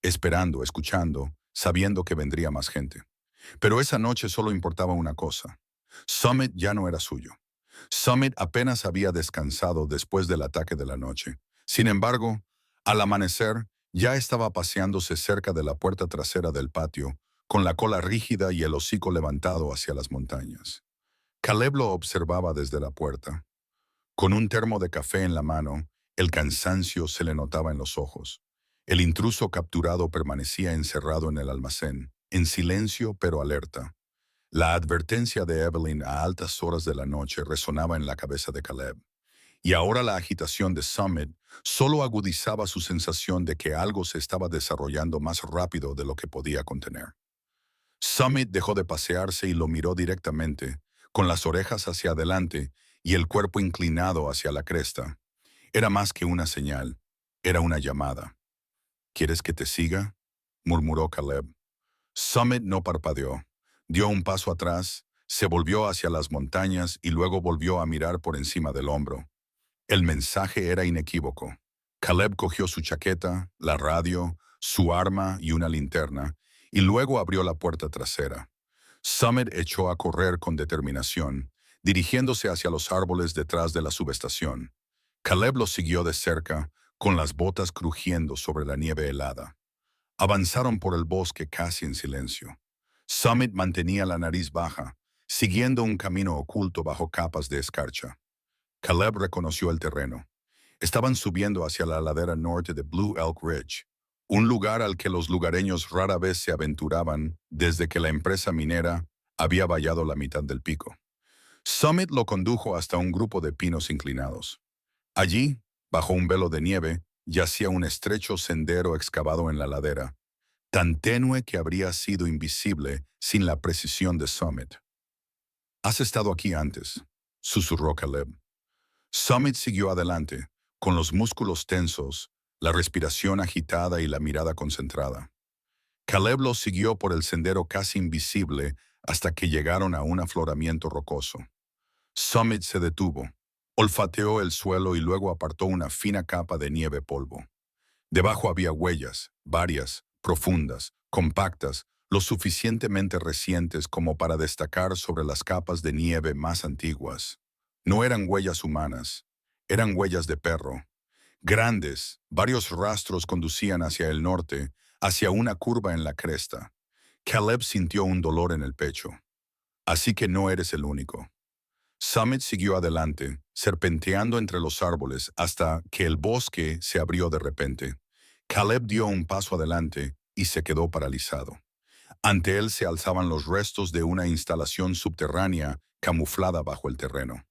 esperando, escuchando, sabiendo que vendría más gente. Pero esa noche solo importaba una cosa. Summit ya no era suyo. Summit apenas había descansado después del ataque de la noche. Sin embargo, al amanecer, ya estaba paseándose cerca de la puerta trasera del patio, con la cola rígida y el hocico levantado hacia las montañas. Caleb lo observaba desde la puerta. Con un termo de café en la mano, el cansancio se le notaba en los ojos. El intruso capturado permanecía encerrado en el almacén, en silencio pero alerta. La advertencia de Evelyn a altas horas de la noche resonaba en la cabeza de Caleb. Y ahora la agitación de Summit solo agudizaba su sensación de que algo se estaba desarrollando más rápido de lo que podía contener. Summit dejó de pasearse y lo miró directamente, con las orejas hacia adelante y el cuerpo inclinado hacia la cresta. Era más que una señal, era una llamada. ¿Quieres que te siga?, murmuró Caleb. Summit no parpadeó. Dio un paso atrás, se volvió hacia las montañas y luego volvió a mirar por encima del hombro. El mensaje era inequívoco. Caleb cogió su chaqueta, la radio, su arma y una linterna, y luego abrió la puerta trasera. Summit echó a correr con determinación, dirigiéndose hacia los árboles detrás de la subestación. Caleb lo siguió de cerca, con las botas crujiendo sobre la nieve helada. Avanzaron por el bosque casi en silencio. Summit mantenía la nariz baja, siguiendo un camino oculto bajo capas de escarcha. Caleb reconoció el terreno. Estaban subiendo hacia la ladera norte de Blue Elk Ridge, un lugar al que los lugareños rara vez se aventuraban desde que la empresa minera había vallado la mitad del pico. Summit lo condujo hasta un grupo de pinos inclinados. Allí, bajo un velo de nieve, yacía un estrecho sendero excavado en la ladera, tan tenue que habría sido invisible sin la precisión de Summit. «Has estado aquí antes», susurró Caleb. Summit siguió adelante, con los músculos tensos, la respiración agitada y la mirada concentrada. Caleb lo siguió por el sendero casi invisible hasta que llegaron a un afloramiento rocoso. Summit se detuvo, olfateó el suelo y luego apartó una fina capa de nieve polvo. Debajo había huellas, varias, profundas, compactas, lo suficientemente recientes como para destacar sobre las capas de nieve más antiguas. No eran huellas humanas, eran huellas de perro. Grandes, varios rastros conducían hacia el norte, hacia una curva en la cresta. Caleb sintió un dolor en el pecho. Así que no eres el único. Summit siguió adelante, serpenteando entre los árboles hasta que el bosque se abrió de repente. Caleb dio un paso adelante y se quedó paralizado. Ante él se alzaban los restos de una instalación subterránea camuflada bajo el terreno.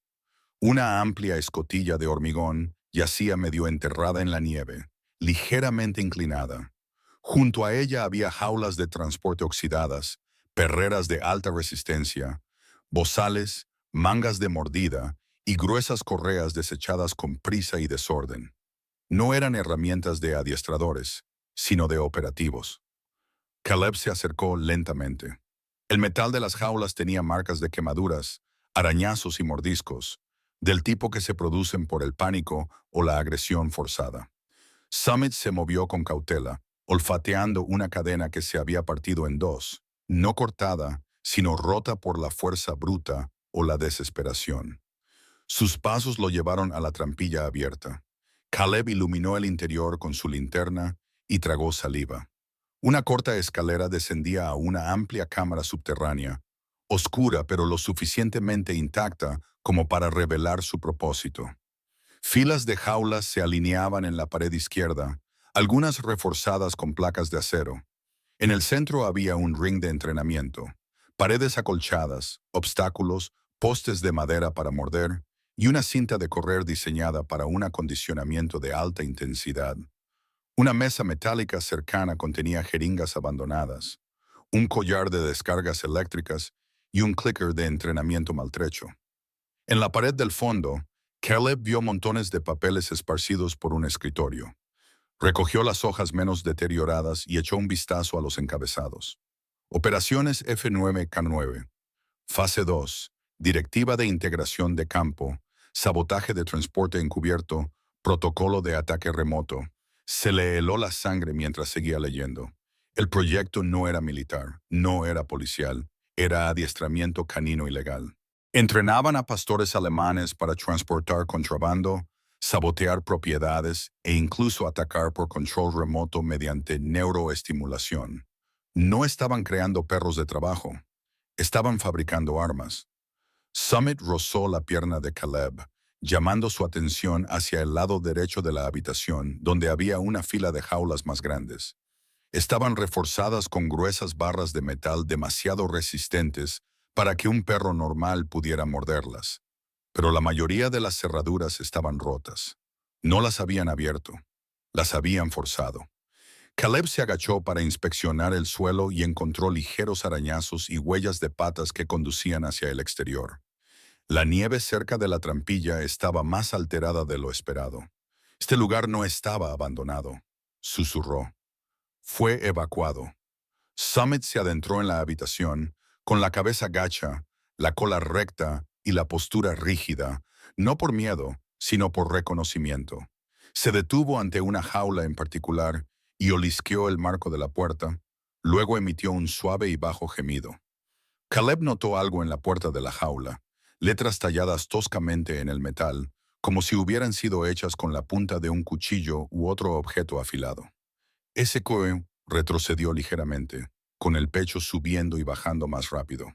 Una amplia escotilla de hormigón yacía medio enterrada en la nieve, ligeramente inclinada. Junto a ella había jaulas de transporte oxidadas, perreras de alta resistencia, bozales, mangas de mordida y gruesas correas desechadas con prisa y desorden. No eran herramientas de adiestradores, sino de operativos. Caleb se acercó lentamente. El metal de las jaulas tenía marcas de quemaduras, arañazos y mordiscos, del tipo que se producen por el pánico o la agresión forzada. Summit se movió con cautela, olfateando una cadena que se había partido en dos, no cortada, sino rota por la fuerza bruta o la desesperación. Sus pasos lo llevaron a la trampilla abierta. Caleb iluminó el interior con su linterna y tragó saliva. Una corta escalera descendía a una amplia cámara subterránea, oscura pero lo suficientemente intacta como para revelar su propósito. Filas de jaulas se alineaban en la pared izquierda, algunas reforzadas con placas de acero. En el centro había un ring de entrenamiento, paredes acolchadas, obstáculos, postes de madera para morder y una cinta de correr diseñada para un acondicionamiento de alta intensidad. Una mesa metálica cercana contenía jeringas abandonadas, un collar de descargas eléctricas y un clicker de entrenamiento maltrecho. En la pared del fondo, Caleb vio montones de papeles esparcidos por un escritorio. Recogió las hojas menos deterioradas y echó un vistazo a los encabezados. Operaciones F9K9. Fase 2. Directiva de integración de campo. Sabotaje de transporte encubierto. Protocolo de ataque remoto. Se le heló la sangre mientras seguía leyendo. El proyecto no era militar, no era policial, era adiestramiento canino ilegal. Entrenaban a pastores alemanes para transportar contrabando, sabotear propiedades e incluso atacar por control remoto mediante neuroestimulación. No estaban creando perros de trabajo, estaban fabricando armas. Summit rozó la pierna de Caleb, llamando su atención hacia el lado derecho de la habitación, donde había una fila de jaulas más grandes. Estaban reforzadas con gruesas barras de metal demasiado resistentes para que un perro normal pudiera morderlas. Pero la mayoría de las cerraduras estaban rotas. No las habían abierto, las habían forzado. Caleb se agachó para inspeccionar el suelo y encontró ligeros arañazos y huellas de patas que conducían hacia el exterior. La nieve cerca de la trampilla estaba más alterada de lo esperado. Este lugar no estaba abandonado, susurró. Fue evacuado. Summit se adentró en la habitación, con la cabeza gacha, la cola recta y la postura rígida, no por miedo, sino por reconocimiento. Se detuvo ante una jaula en particular y olisqueó el marco de la puerta, luego emitió un suave y bajo gemido. Caleb notó algo en la puerta de la jaula, letras talladas toscamente en el metal, como si hubieran sido hechas con la punta de un cuchillo u otro objeto afilado. Ese coe retrocedió ligeramente, con el pecho subiendo y bajando más rápido.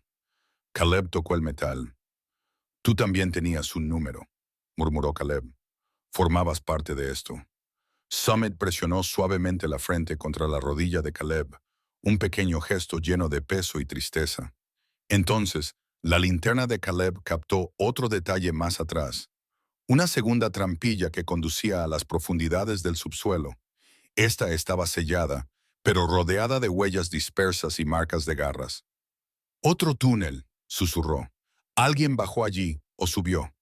Caleb tocó el metal. Tú también tenías un número, murmuró Caleb. Formabas parte de esto. Summit presionó suavemente la frente contra la rodilla de Caleb, un pequeño gesto lleno de peso y tristeza. Entonces, la linterna de Caleb captó otro detalle más atrás, una segunda trampilla que conducía a las profundidades del subsuelo. Esta estaba sellada, pero rodeada de huellas dispersas y marcas de garras. Otro túnel, susurró. Alguien bajó allí o subió.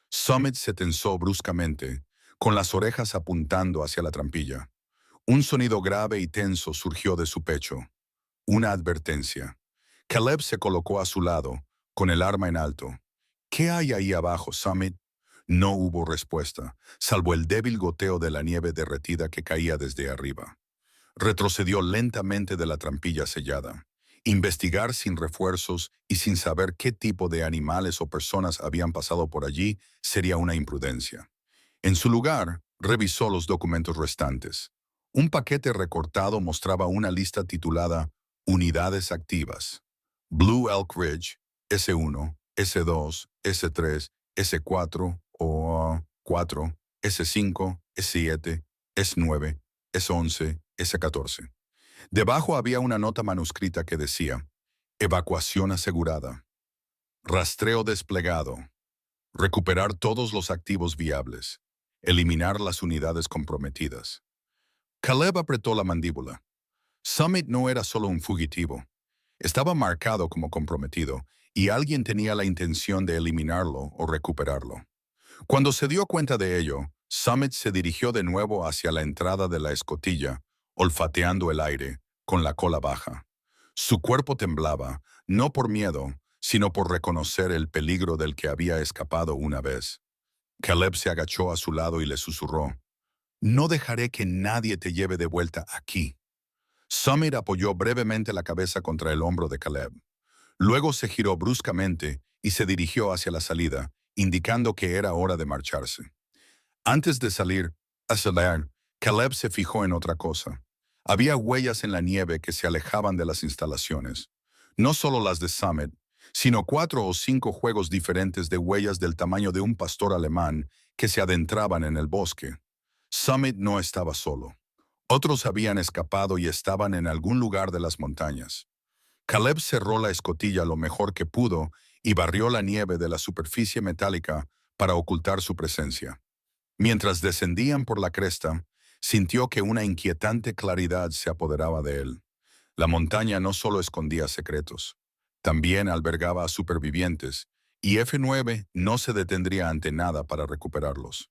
Summit se tensó bruscamente, con las orejas apuntando hacia la trampilla. Un sonido grave y tenso surgió de su pecho. Una advertencia. Caleb se colocó a su lado, con el arma en alto. ¿Qué hay ahí abajo, Summit? No hubo respuesta, salvo el débil goteo de la nieve derretida que caía desde arriba. Retrocedió lentamente de la trampilla sellada. Investigar sin refuerzos y sin saber qué tipo de animales o personas habían pasado por allí sería una imprudencia. En su lugar, revisó los documentos restantes. Un paquete recortado mostraba una lista titulada Unidades activas. Blue Elk Ridge, S1, S2, S3, S4 o 4, S5, S7, S9, S11, S14. Debajo había una nota manuscrita que decía, evacuación asegurada, rastreo desplegado, recuperar todos los activos viables, eliminar las unidades comprometidas. Caleb apretó la mandíbula. Summit no era solo un fugitivo. Estaba marcado como comprometido y alguien tenía la intención de eliminarlo o recuperarlo. Cuando se dio cuenta de ello, Summit se dirigió de nuevo hacia la entrada de la escotilla, olfateando el aire, con la cola baja. Su cuerpo temblaba, no por miedo, sino por reconocer el peligro del que había escapado una vez. Caleb se agachó a su lado y le susurró, «No dejaré que nadie te lleve de vuelta aquí». Summit apoyó brevemente la cabeza contra el hombro de Caleb. Luego se giró bruscamente y se dirigió hacia la salida, indicando que era hora de marcharse. Antes de salir a cenar, Caleb se fijó en otra cosa. Había huellas en la nieve que se alejaban de las instalaciones. No solo las de Summit, sino 4 o 5 juegos diferentes de huellas del tamaño de un pastor alemán que se adentraban en el bosque. Summit no estaba solo. Otros habían escapado y estaban en algún lugar de las montañas. Caleb cerró la escotilla lo mejor que pudo y barrió la nieve de la superficie metálica para ocultar su presencia. Mientras descendían por la cresta, sintió que una inquietante claridad se apoderaba de él. La montaña no solo escondía secretos, también albergaba a supervivientes, y F9 no se detendría ante nada para recuperarlos.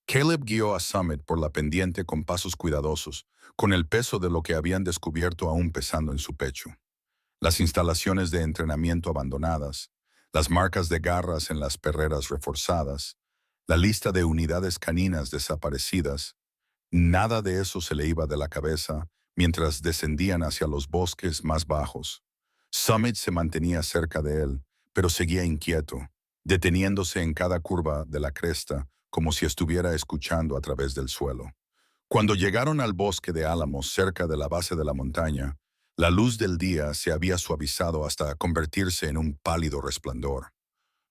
Caleb guió a Summit por la pendiente con pasos cuidadosos, con el peso de lo que habían descubierto aún pesando en su pecho. Las instalaciones de entrenamiento abandonadas, las marcas de garras en las perreras reforzadas, la lista de unidades caninas desaparecidas, nada de eso se le iba de la cabeza mientras descendían hacia los bosques más bajos. Summit se mantenía cerca de él, pero seguía inquieto, deteniéndose en cada curva de la cresta como si estuviera escuchando a través del suelo. Cuando llegaron al bosque de álamos cerca de la base de la montaña, la luz del día se había suavizado hasta convertirse en un pálido resplandor.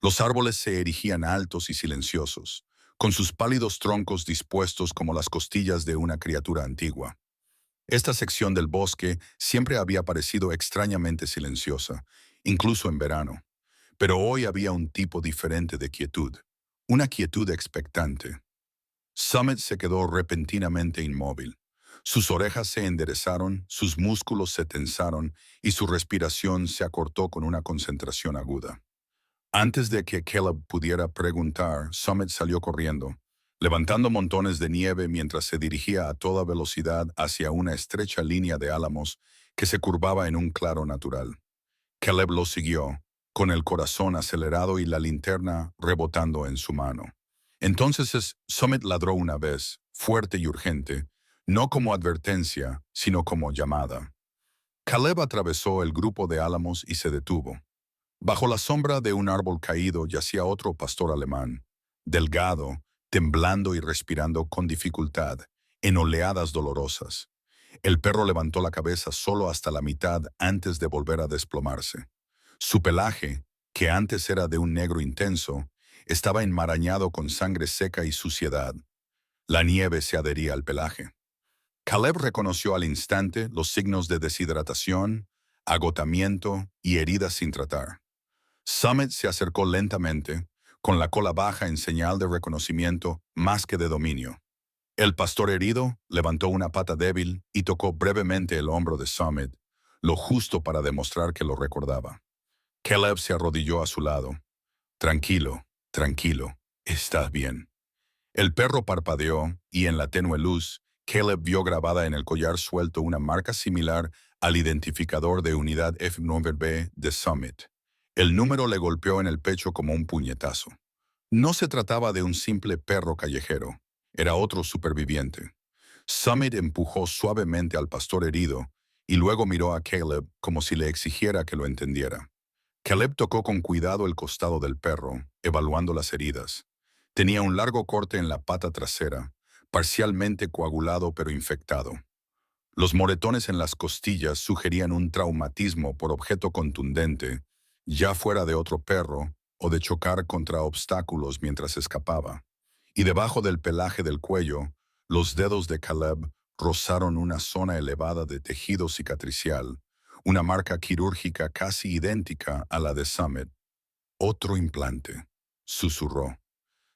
Los árboles se erigían altos y silenciosos, con sus pálidos troncos dispuestos como las costillas de una criatura antigua. Esta sección del bosque siempre había parecido extrañamente silenciosa, incluso en verano, pero hoy había un tipo diferente de quietud, una quietud expectante. Summit se quedó repentinamente inmóvil. Sus orejas se enderezaron, sus músculos se tensaron y su respiración se acortó con una concentración aguda. Antes de que Caleb pudiera preguntar, Summit salió corriendo, levantando montones de nieve mientras se dirigía a toda velocidad hacia una estrecha línea de álamos que se curvaba en un claro natural. Caleb lo siguió, con el corazón acelerado y la linterna rebotando en su mano. Entonces Summit ladró una vez, fuerte y urgente, no como advertencia, sino como llamada. Caleb atravesó el grupo de álamos y se detuvo. Bajo la sombra de un árbol caído yacía otro pastor alemán, delgado, temblando y respirando con dificultad, en oleadas dolorosas. El perro levantó la cabeza solo hasta la mitad antes de volver a desplomarse. Su pelaje, que antes era de un negro intenso, estaba enmarañado con sangre seca y suciedad. La nieve se adhería al pelaje. Caleb reconoció al instante los signos de deshidratación, agotamiento y heridas sin tratar. Summit se acercó lentamente, con la cola baja en señal de reconocimiento más que de dominio. El pastor herido levantó una pata débil y tocó brevemente el hombro de Summit, lo justo para demostrar que lo recordaba. Caleb se arrodilló a su lado. Tranquilo, tranquilo, estás bien. El perro parpadeó y en la tenue luz, Caleb vio grabada en el collar suelto una marca similar al identificador de unidad F9B de Summit. El número le golpeó en el pecho como un puñetazo. No se trataba de un simple perro callejero, era otro superviviente. Summit empujó suavemente al pastor herido y luego miró a Caleb como si le exigiera que lo entendiera. Caleb tocó con cuidado el costado del perro, evaluando las heridas. Tenía un largo corte en la pata trasera, parcialmente coagulado pero infectado. Los moretones en las costillas sugerían un traumatismo por objeto contundente, ya fuera de otro perro o de chocar contra obstáculos mientras escapaba. Y debajo del pelaje del cuello, los dedos de Caleb rozaron una zona elevada de tejido cicatricial, una marca quirúrgica casi idéntica a la de Summit. Otro implante, susurró.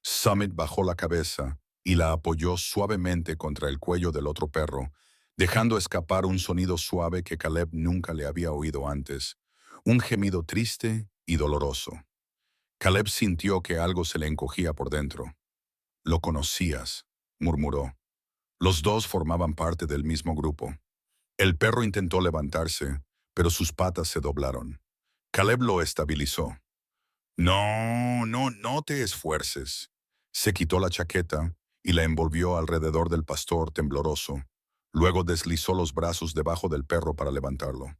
Summit bajó la cabeza y la apoyó suavemente contra el cuello del otro perro, dejando escapar un sonido suave que Caleb nunca le había oído antes, un gemido triste y doloroso. Caleb sintió que algo se le encogía por dentro. «Lo conocías», murmuró. Los dos formaban parte del mismo grupo. El perro intentó levantarse, pero sus patas se doblaron. Caleb lo estabilizó. No te esfuerces. Se quitó la chaqueta y la envolvió alrededor del pastor tembloroso. Luego deslizó los brazos debajo del perro para levantarlo.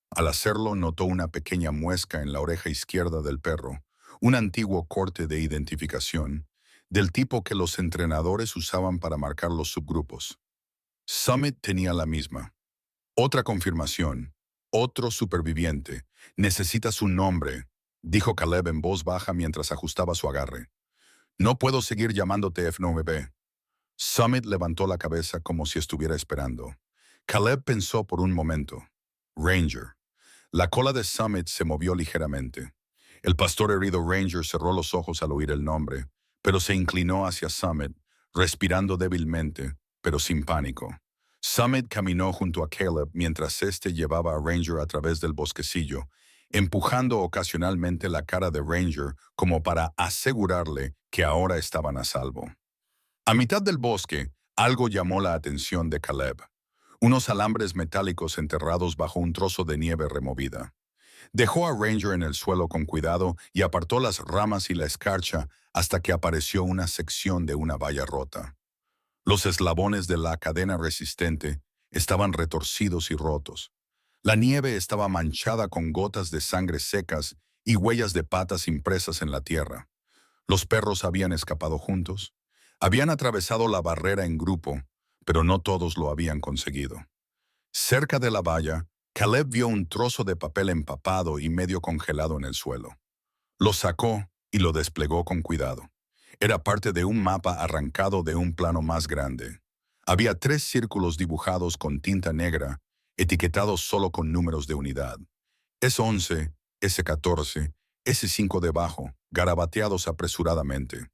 Al hacerlo, notó una pequeña muesca en la oreja izquierda del perro, un antiguo corte de identificación, del tipo que los entrenadores usaban para marcar los subgrupos. Summit tenía la misma. Otra confirmación. Otro superviviente. Necesita su nombre, dijo Caleb en voz baja mientras ajustaba su agarre. No puedo seguir llamándote F9B. Summit levantó la cabeza como si estuviera esperando. Caleb pensó por un momento. Ranger. La cola de Summit se movió ligeramente. El pastor herido Ranger cerró los ojos al oír el nombre, pero se inclinó hacia Summit, respirando débilmente, pero sin pánico. Summit caminó junto a Caleb mientras éste llevaba a Ranger a través del bosquecillo, empujando ocasionalmente la cara de Ranger como para asegurarle que ahora estaban a salvo. A mitad del bosque, algo llamó la atención de Caleb. Unos alambres metálicos enterrados bajo un trozo de nieve removida. Dejó a Ranger en el suelo con cuidado y apartó las ramas y la escarcha hasta que apareció una sección de una valla rota. Los eslabones de la cadena resistente estaban retorcidos y rotos. La nieve estaba manchada con gotas de sangre secas y huellas de patas impresas en la tierra. Los perros habían escapado juntos. Habían atravesado la barrera en grupo, pero no todos lo habían conseguido. Cerca de la valla, Caleb vio un trozo de papel empapado y medio congelado en el suelo. Lo sacó y lo desplegó con cuidado. Era parte de un mapa arrancado de un plano más grande. Había 3 círculos dibujados con tinta negra, etiquetados solo con números de unidad. S11, S14, S5 debajo, garabateados apresuradamente.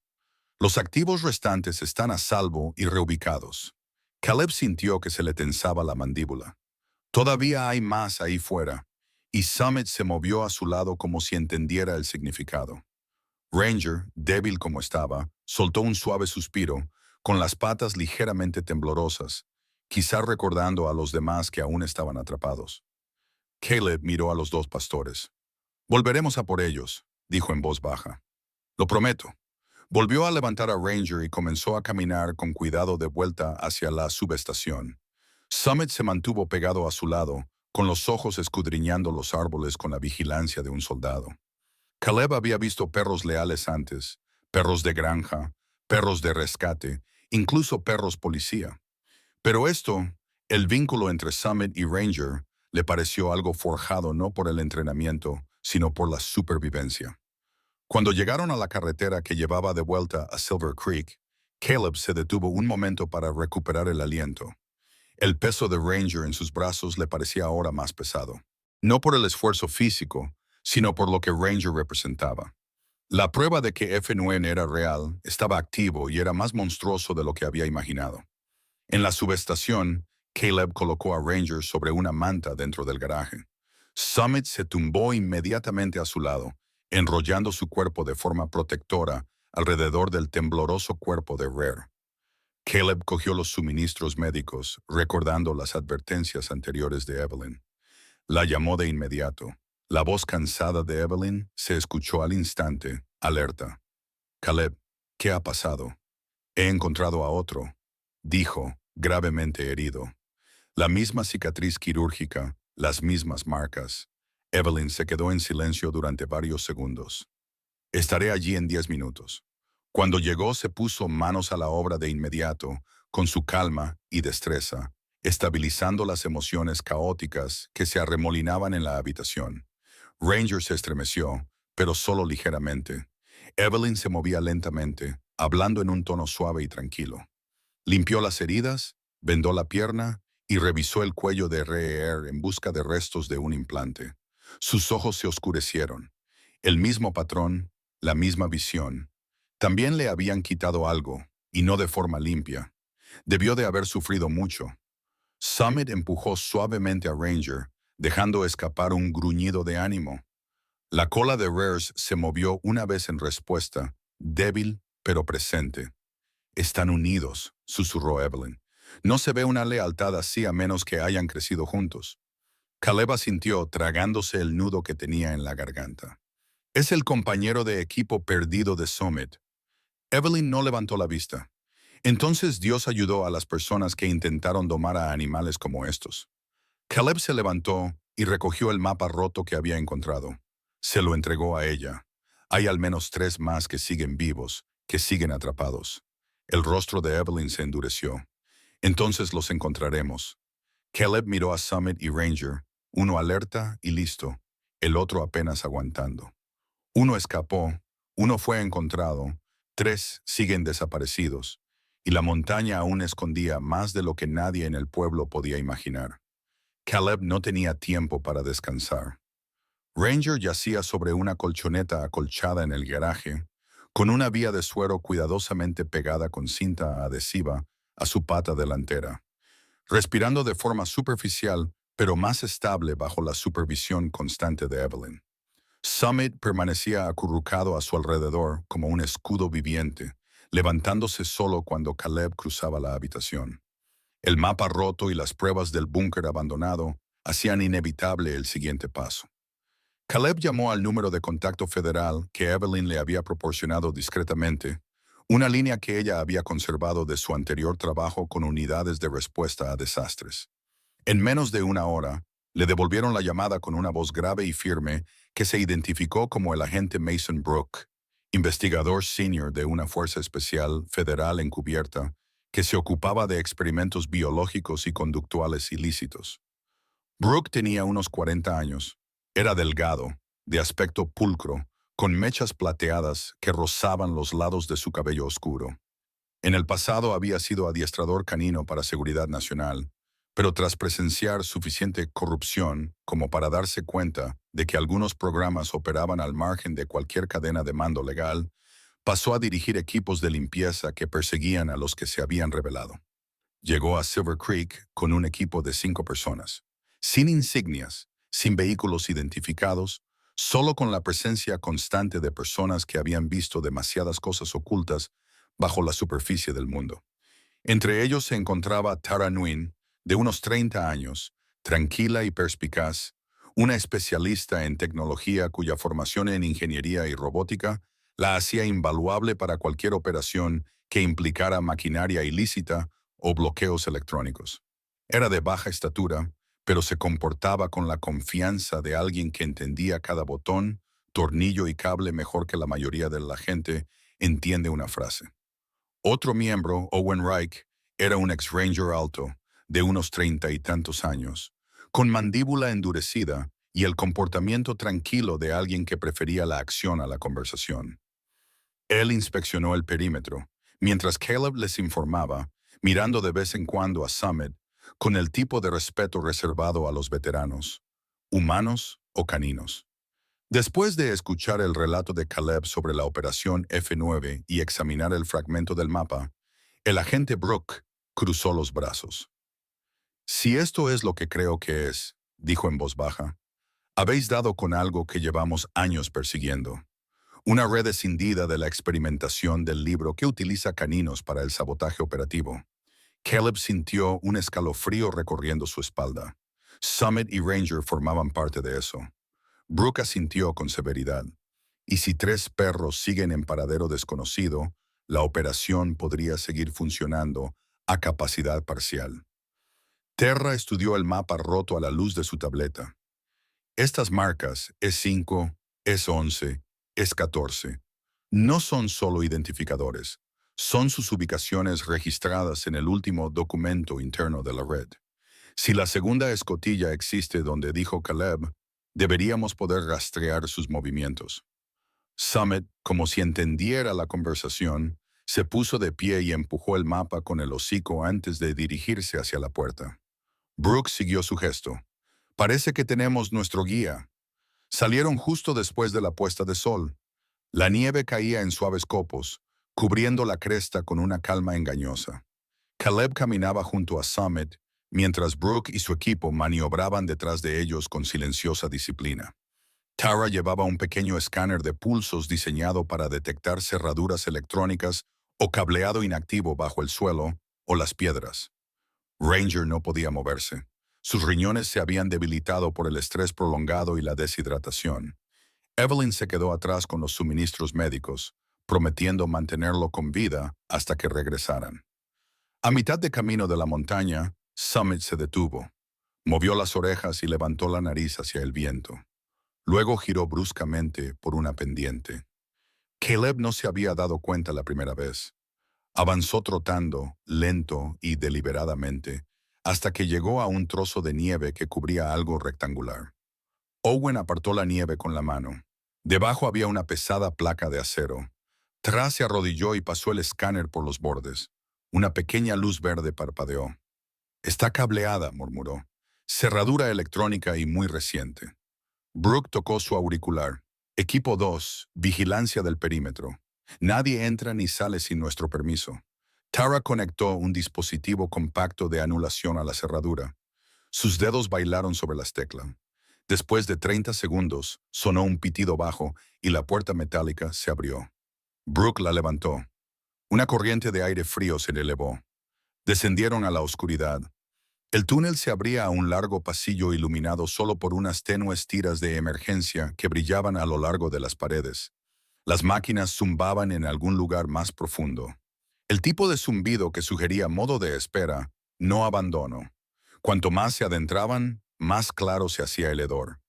Los activos restantes están a salvo y reubicados. Caleb sintió que se le tensaba la mandíbula. Todavía hay más ahí fuera, y Summit se movió a su lado como si entendiera el significado. Ranger, débil como estaba, soltó un suave suspiro, con las patas ligeramente temblorosas, quizá recordando a los demás que aún estaban atrapados. Caleb miró a los 2 pastores. «Volveremos a por ellos», dijo en voz baja. «Lo prometo». Volvió a levantar a Ranger y comenzó a caminar con cuidado de vuelta hacia la subestación. Summit se mantuvo pegado a su lado, con los ojos escudriñando los árboles con la vigilancia de un soldado. Caleb había visto perros leales antes, perros de granja, perros de rescate, incluso perros policía. Pero esto, el vínculo entre Summit y Ranger, le pareció algo forjado no por el entrenamiento, sino por la supervivencia. Cuando llegaron a la carretera que llevaba de vuelta a Silver Creek, Caleb se detuvo un momento para recuperar el aliento. El peso de Ranger en sus brazos le parecía ahora más pesado. No por el esfuerzo físico, sino por lo que Ranger representaba. La prueba de que F9 era real estaba activo y era más monstruoso de lo que había imaginado. En la subestación, Caleb colocó a Ranger sobre una manta dentro del garaje. Summit se tumbó inmediatamente a su lado, enrollando su cuerpo de forma protectora alrededor del tembloroso cuerpo de Rare. Caleb cogió los suministros médicos, recordando las advertencias anteriores de Evelyn. La llamó de inmediato. La voz cansada de Evelyn se escuchó al instante, alerta. «Caleb, ¿qué ha pasado?» «He encontrado a otro», dijo, gravemente herido. La misma cicatriz quirúrgica, las mismas marcas. Evelyn se quedó en silencio durante varios segundos. «Estaré allí en 10 minutos». Cuando llegó se puso manos a la obra de inmediato, con su calma y destreza, estabilizando las emociones caóticas que se arremolinaban en la habitación. Ranger se estremeció, pero solo ligeramente. Evelyn se movía lentamente, hablando en un tono suave y tranquilo. Limpió las heridas, vendó la pierna y revisó el cuello de Rare en busca de restos de un implante. Sus ojos se oscurecieron. El mismo patrón, la misma visión. También le habían quitado algo, y no de forma limpia. Debió de haber sufrido mucho. Summit empujó suavemente a Ranger, dejando escapar un gruñido de ánimo. La cola de Rares se movió una vez en respuesta, débil pero presente. «Están unidos», susurró Evelyn. «No se ve una lealtad así a menos que hayan crecido juntos». Caleb asintió, tragándose el nudo que tenía en la garganta. «Es el compañero de equipo perdido de Summit». Evelyn no levantó la vista. «Entonces Dios ayudó a las personas que intentaron domar a animales como estos». Caleb se levantó y recogió el mapa roto que había encontrado. Se lo entregó a ella. Hay al menos 3 más que siguen vivos, que siguen atrapados. El rostro de Evelyn se endureció. Entonces los encontraremos. Caleb miró a Summit y Ranger, uno alerta y listo, el otro apenas aguantando. Uno escapó, uno fue encontrado, 3 siguen desaparecidos, y la montaña aún escondía más de lo que nadie en el pueblo podía imaginar. Caleb no tenía tiempo para descansar. Ranger yacía sobre una colchoneta acolchada en el garaje, con una vía de suero cuidadosamente pegada con cinta adhesiva a su pata delantera, respirando de forma superficial, pero más estable bajo la supervisión constante de Evelyn. Summit permanecía acurrucado a su alrededor como un escudo viviente, levantándose solo cuando Caleb cruzaba la habitación. El mapa roto y las pruebas del búnker abandonado hacían inevitable el siguiente paso. Caleb llamó al número de contacto federal que Evelyn le había proporcionado discretamente, una línea que ella había conservado de su anterior trabajo con unidades de respuesta a desastres. En menos de una hora, le devolvieron la llamada con una voz grave y firme que se identificó como el agente Mason Brook, investigador senior de una fuerza especial federal encubierta que se ocupaba de experimentos biológicos y conductuales ilícitos. Brook tenía unos 40 años. Era delgado, de aspecto pulcro, con mechas plateadas que rozaban los lados de su cabello oscuro. En el pasado había sido adiestrador canino para Seguridad Nacional, pero tras presenciar suficiente corrupción como para darse cuenta de que algunos programas operaban al margen de cualquier cadena de mando legal, pasó a dirigir equipos de limpieza que perseguían a los que se habían rebelado. Llegó a Silver Creek con un equipo de 5 personas, sin insignias, sin vehículos identificados, solo con la presencia constante de personas que habían visto demasiadas cosas ocultas bajo la superficie del mundo. Entre ellos se encontraba Tara Nguyen, de unos 30 años, tranquila y perspicaz, una especialista en tecnología cuya formación en ingeniería y robótica la hacía invaluable para cualquier operación que implicara maquinaria ilícita o bloqueos electrónicos. Era de baja estatura, pero se comportaba con la confianza de alguien que entendía cada botón, tornillo y cable mejor que la mayoría de la gente entiende una frase. Otro miembro, Owen Reich, era un ex-ranger alto, de unos 30 y tantos años, con mandíbula endurecida y el comportamiento tranquilo de alguien que prefería la acción a la conversación. Él inspeccionó el perímetro, mientras Caleb les informaba, mirando de vez en cuando a Summit, con el tipo de respeto reservado a los veteranos, humanos o caninos. Después de escuchar el relato de Caleb sobre la operación F9 y examinar el fragmento del mapa, el agente Brook cruzó los brazos. Si esto es lo que creo que es, dijo en voz baja, habéis dado con algo que llevamos años persiguiendo. Una red escindida de la experimentación del libro que utiliza caninos para el sabotaje operativo. Caleb sintió un escalofrío recorriendo su espalda. Summit y Ranger formaban parte de eso. Brooke asintió con severidad. Y si 3 perros siguen en paradero desconocido, la operación podría seguir funcionando a capacidad parcial. Terra estudió el mapa roto a la luz de su tableta. Estas marcas, E5, S11, S14, no son solo identificadores, son sus ubicaciones registradas en el último documento interno de la red. Si la segunda escotilla existe donde dijo Caleb, deberíamos poder rastrear sus movimientos. Summit, como si entendiera la conversación, se puso de pie y empujó el mapa con el hocico antes de dirigirse hacia la puerta. Brooke siguió su gesto. Parece que tenemos nuestro guía. Salieron justo después de la puesta de sol. La nieve caía en suaves copos, cubriendo la cresta con una calma engañosa. Caleb caminaba junto a Summit, mientras Brooke y su equipo maniobraban detrás de ellos con silenciosa disciplina. Tara llevaba un pequeño escáner de pulsos diseñado para detectar cerraduras electrónicas o cableado inactivo bajo el suelo o las piedras. Ranger no podía moverse. Sus riñones se habían debilitado por el estrés prolongado y la deshidratación. Evelyn se quedó atrás con los suministros médicos, prometiendo mantenerlo con vida hasta que regresaran. A mitad de camino de la montaña, Summit se detuvo. Movió las orejas y levantó la nariz hacia el viento. Luego giró bruscamente por una pendiente. Caleb no se había dado cuenta la primera vez. Avanzó trotando, lento y deliberadamente, hasta que llegó a un trozo de nieve que cubría algo rectangular. Owen apartó la nieve con la mano. Debajo había una pesada placa de acero. Tras se arrodilló y pasó el escáner por los bordes. Una pequeña luz verde parpadeó. Está cableada, murmuró. Cerradura electrónica y muy reciente. Brooke tocó su auricular. Equipo 2, vigilancia del perímetro. Nadie entra ni sale sin nuestro permiso. Tara conectó un dispositivo compacto de anulación a la cerradura. Sus dedos bailaron sobre las teclas. Después de 30 segundos, sonó un pitido bajo y la puerta metálica se abrió. Brooke la levantó. Una corriente de aire frío se le elevó. Descendieron a la oscuridad. El túnel se abría a un largo pasillo iluminado solo por unas tenues tiras de emergencia que brillaban a lo largo de las paredes. Las máquinas zumbaban en algún lugar más profundo. El tipo de zumbido que sugería modo de espera, no abandono. Cuanto más se adentraban, más claro se hacía el hedor.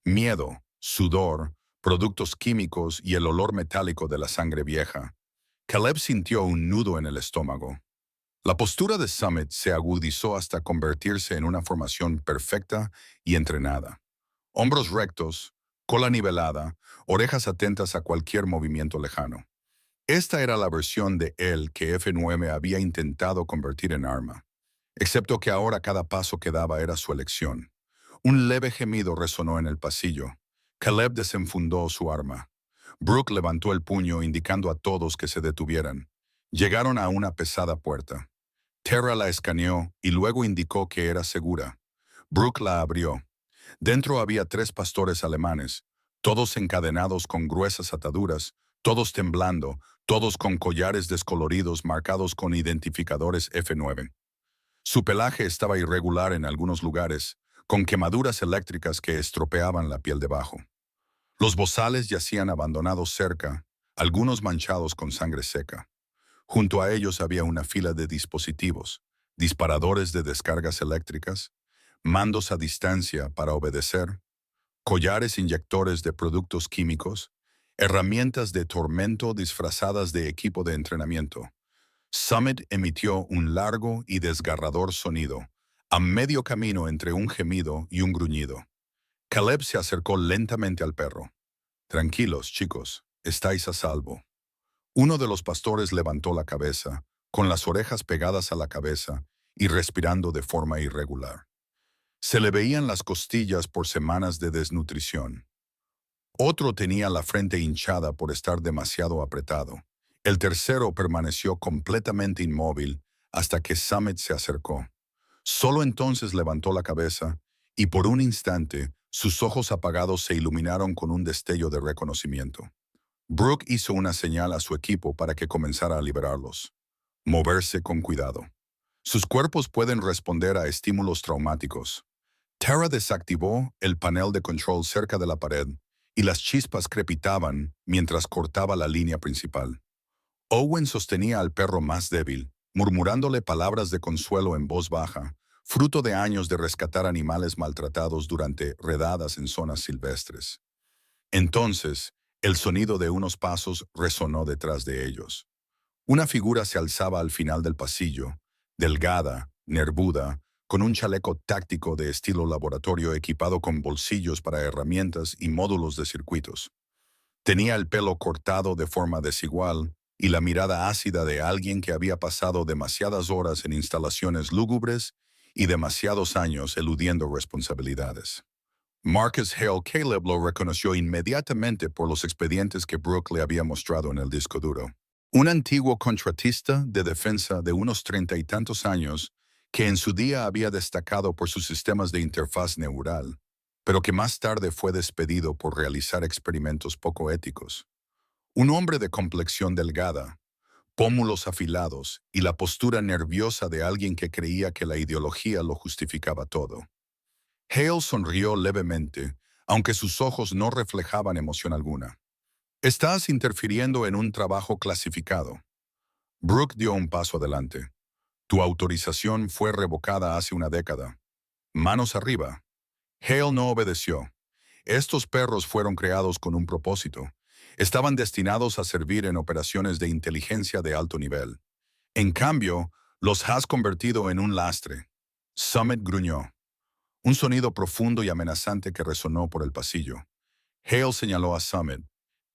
Miedo, sudor, productos químicos y el olor metálico de la sangre vieja. Caleb sintió un nudo en el estómago. La postura de Summit se agudizó hasta convertirse en una formación perfecta y entrenada. Hombros rectos, cola nivelada, orejas atentas a cualquier movimiento lejano. Esta era la versión de él que F9 había intentado convertir en arma, excepto que ahora cada paso que daba era su elección. Un leve gemido resonó en el pasillo. Caleb desenfundó su arma. Brooke levantó el puño indicando a todos que se detuvieran. Llegaron a una pesada puerta. Tara la escaneó y luego indicó que era segura. Brooke la abrió. Dentro había 3 pastores alemanes, todos encadenados con gruesas ataduras, todos temblando, todos con collares descoloridos marcados con identificadores F9. Su pelaje estaba irregular en algunos lugares, con quemaduras eléctricas que estropeaban la piel debajo. Los bozales yacían abandonados cerca, algunos manchados con sangre seca. Junto a ellos había una fila de dispositivos, disparadores de descargas eléctricas, mandos a distancia para obedecer, collares inyectores de productos químicos, herramientas de tormento disfrazadas de equipo de entrenamiento. Summit emitió un largo y desgarrador sonido, a medio camino entre un gemido y un gruñido. Caleb se acercó lentamente al perro. Tranquilos, chicos, estáis a salvo. Uno de los pastores levantó la cabeza, con las orejas pegadas a la cabeza y respirando de forma irregular. Se le veían las costillas por semanas de desnutrición. Otro tenía la frente hinchada por estar demasiado apretado. El tercero permaneció completamente inmóvil hasta que Summit se acercó. Solo entonces levantó la cabeza y por un instante sus ojos apagados se iluminaron con un destello de reconocimiento. Brooke hizo una señal a su equipo para que comenzara a liberarlos. Moverse con cuidado. Sus cuerpos pueden responder a estímulos traumáticos. Tara desactivó el panel de control cerca de la pared y las chispas crepitaban mientras cortaba la línea principal. Owen sostenía al perro más débil, murmurándole palabras de consuelo en voz baja, fruto de años de rescatar animales maltratados durante redadas en zonas silvestres. Entonces, el sonido de unos pasos resonó detrás de ellos. Una figura se alzaba al final del pasillo, delgada, nervuda, con un chaleco táctico de estilo laboratorio equipado con bolsillos para herramientas y módulos de circuitos. Tenía el pelo cortado de forma desigual y la mirada ácida de alguien que había pasado demasiadas horas en instalaciones lúgubres y demasiados años eludiendo responsabilidades. Marcus Hale Caleb lo reconoció inmediatamente por los expedientes que Brooke le había mostrado en el disco duro. Un antiguo contratista de defensa de unos 30 y tantos años que en su día había destacado por sus sistemas de interfaz neural, pero que más tarde fue despedido por realizar experimentos poco éticos. Un hombre de complexión delgada, pómulos afilados y la postura nerviosa de alguien que creía que la ideología lo justificaba todo. Hale sonrió levemente, aunque sus ojos no reflejaban emoción alguna. Estás interfiriendo en un trabajo clasificado. Brooke dio un paso adelante. Tu autorización fue revocada hace una década. Manos arriba. Hale no obedeció. Estos perros fueron creados con un propósito. Estaban destinados a servir en operaciones de inteligencia de alto nivel. En cambio, los has convertido en un lastre. Summit gruñó. Un sonido profundo y amenazante que resonó por el pasillo. Hale señaló a Summit.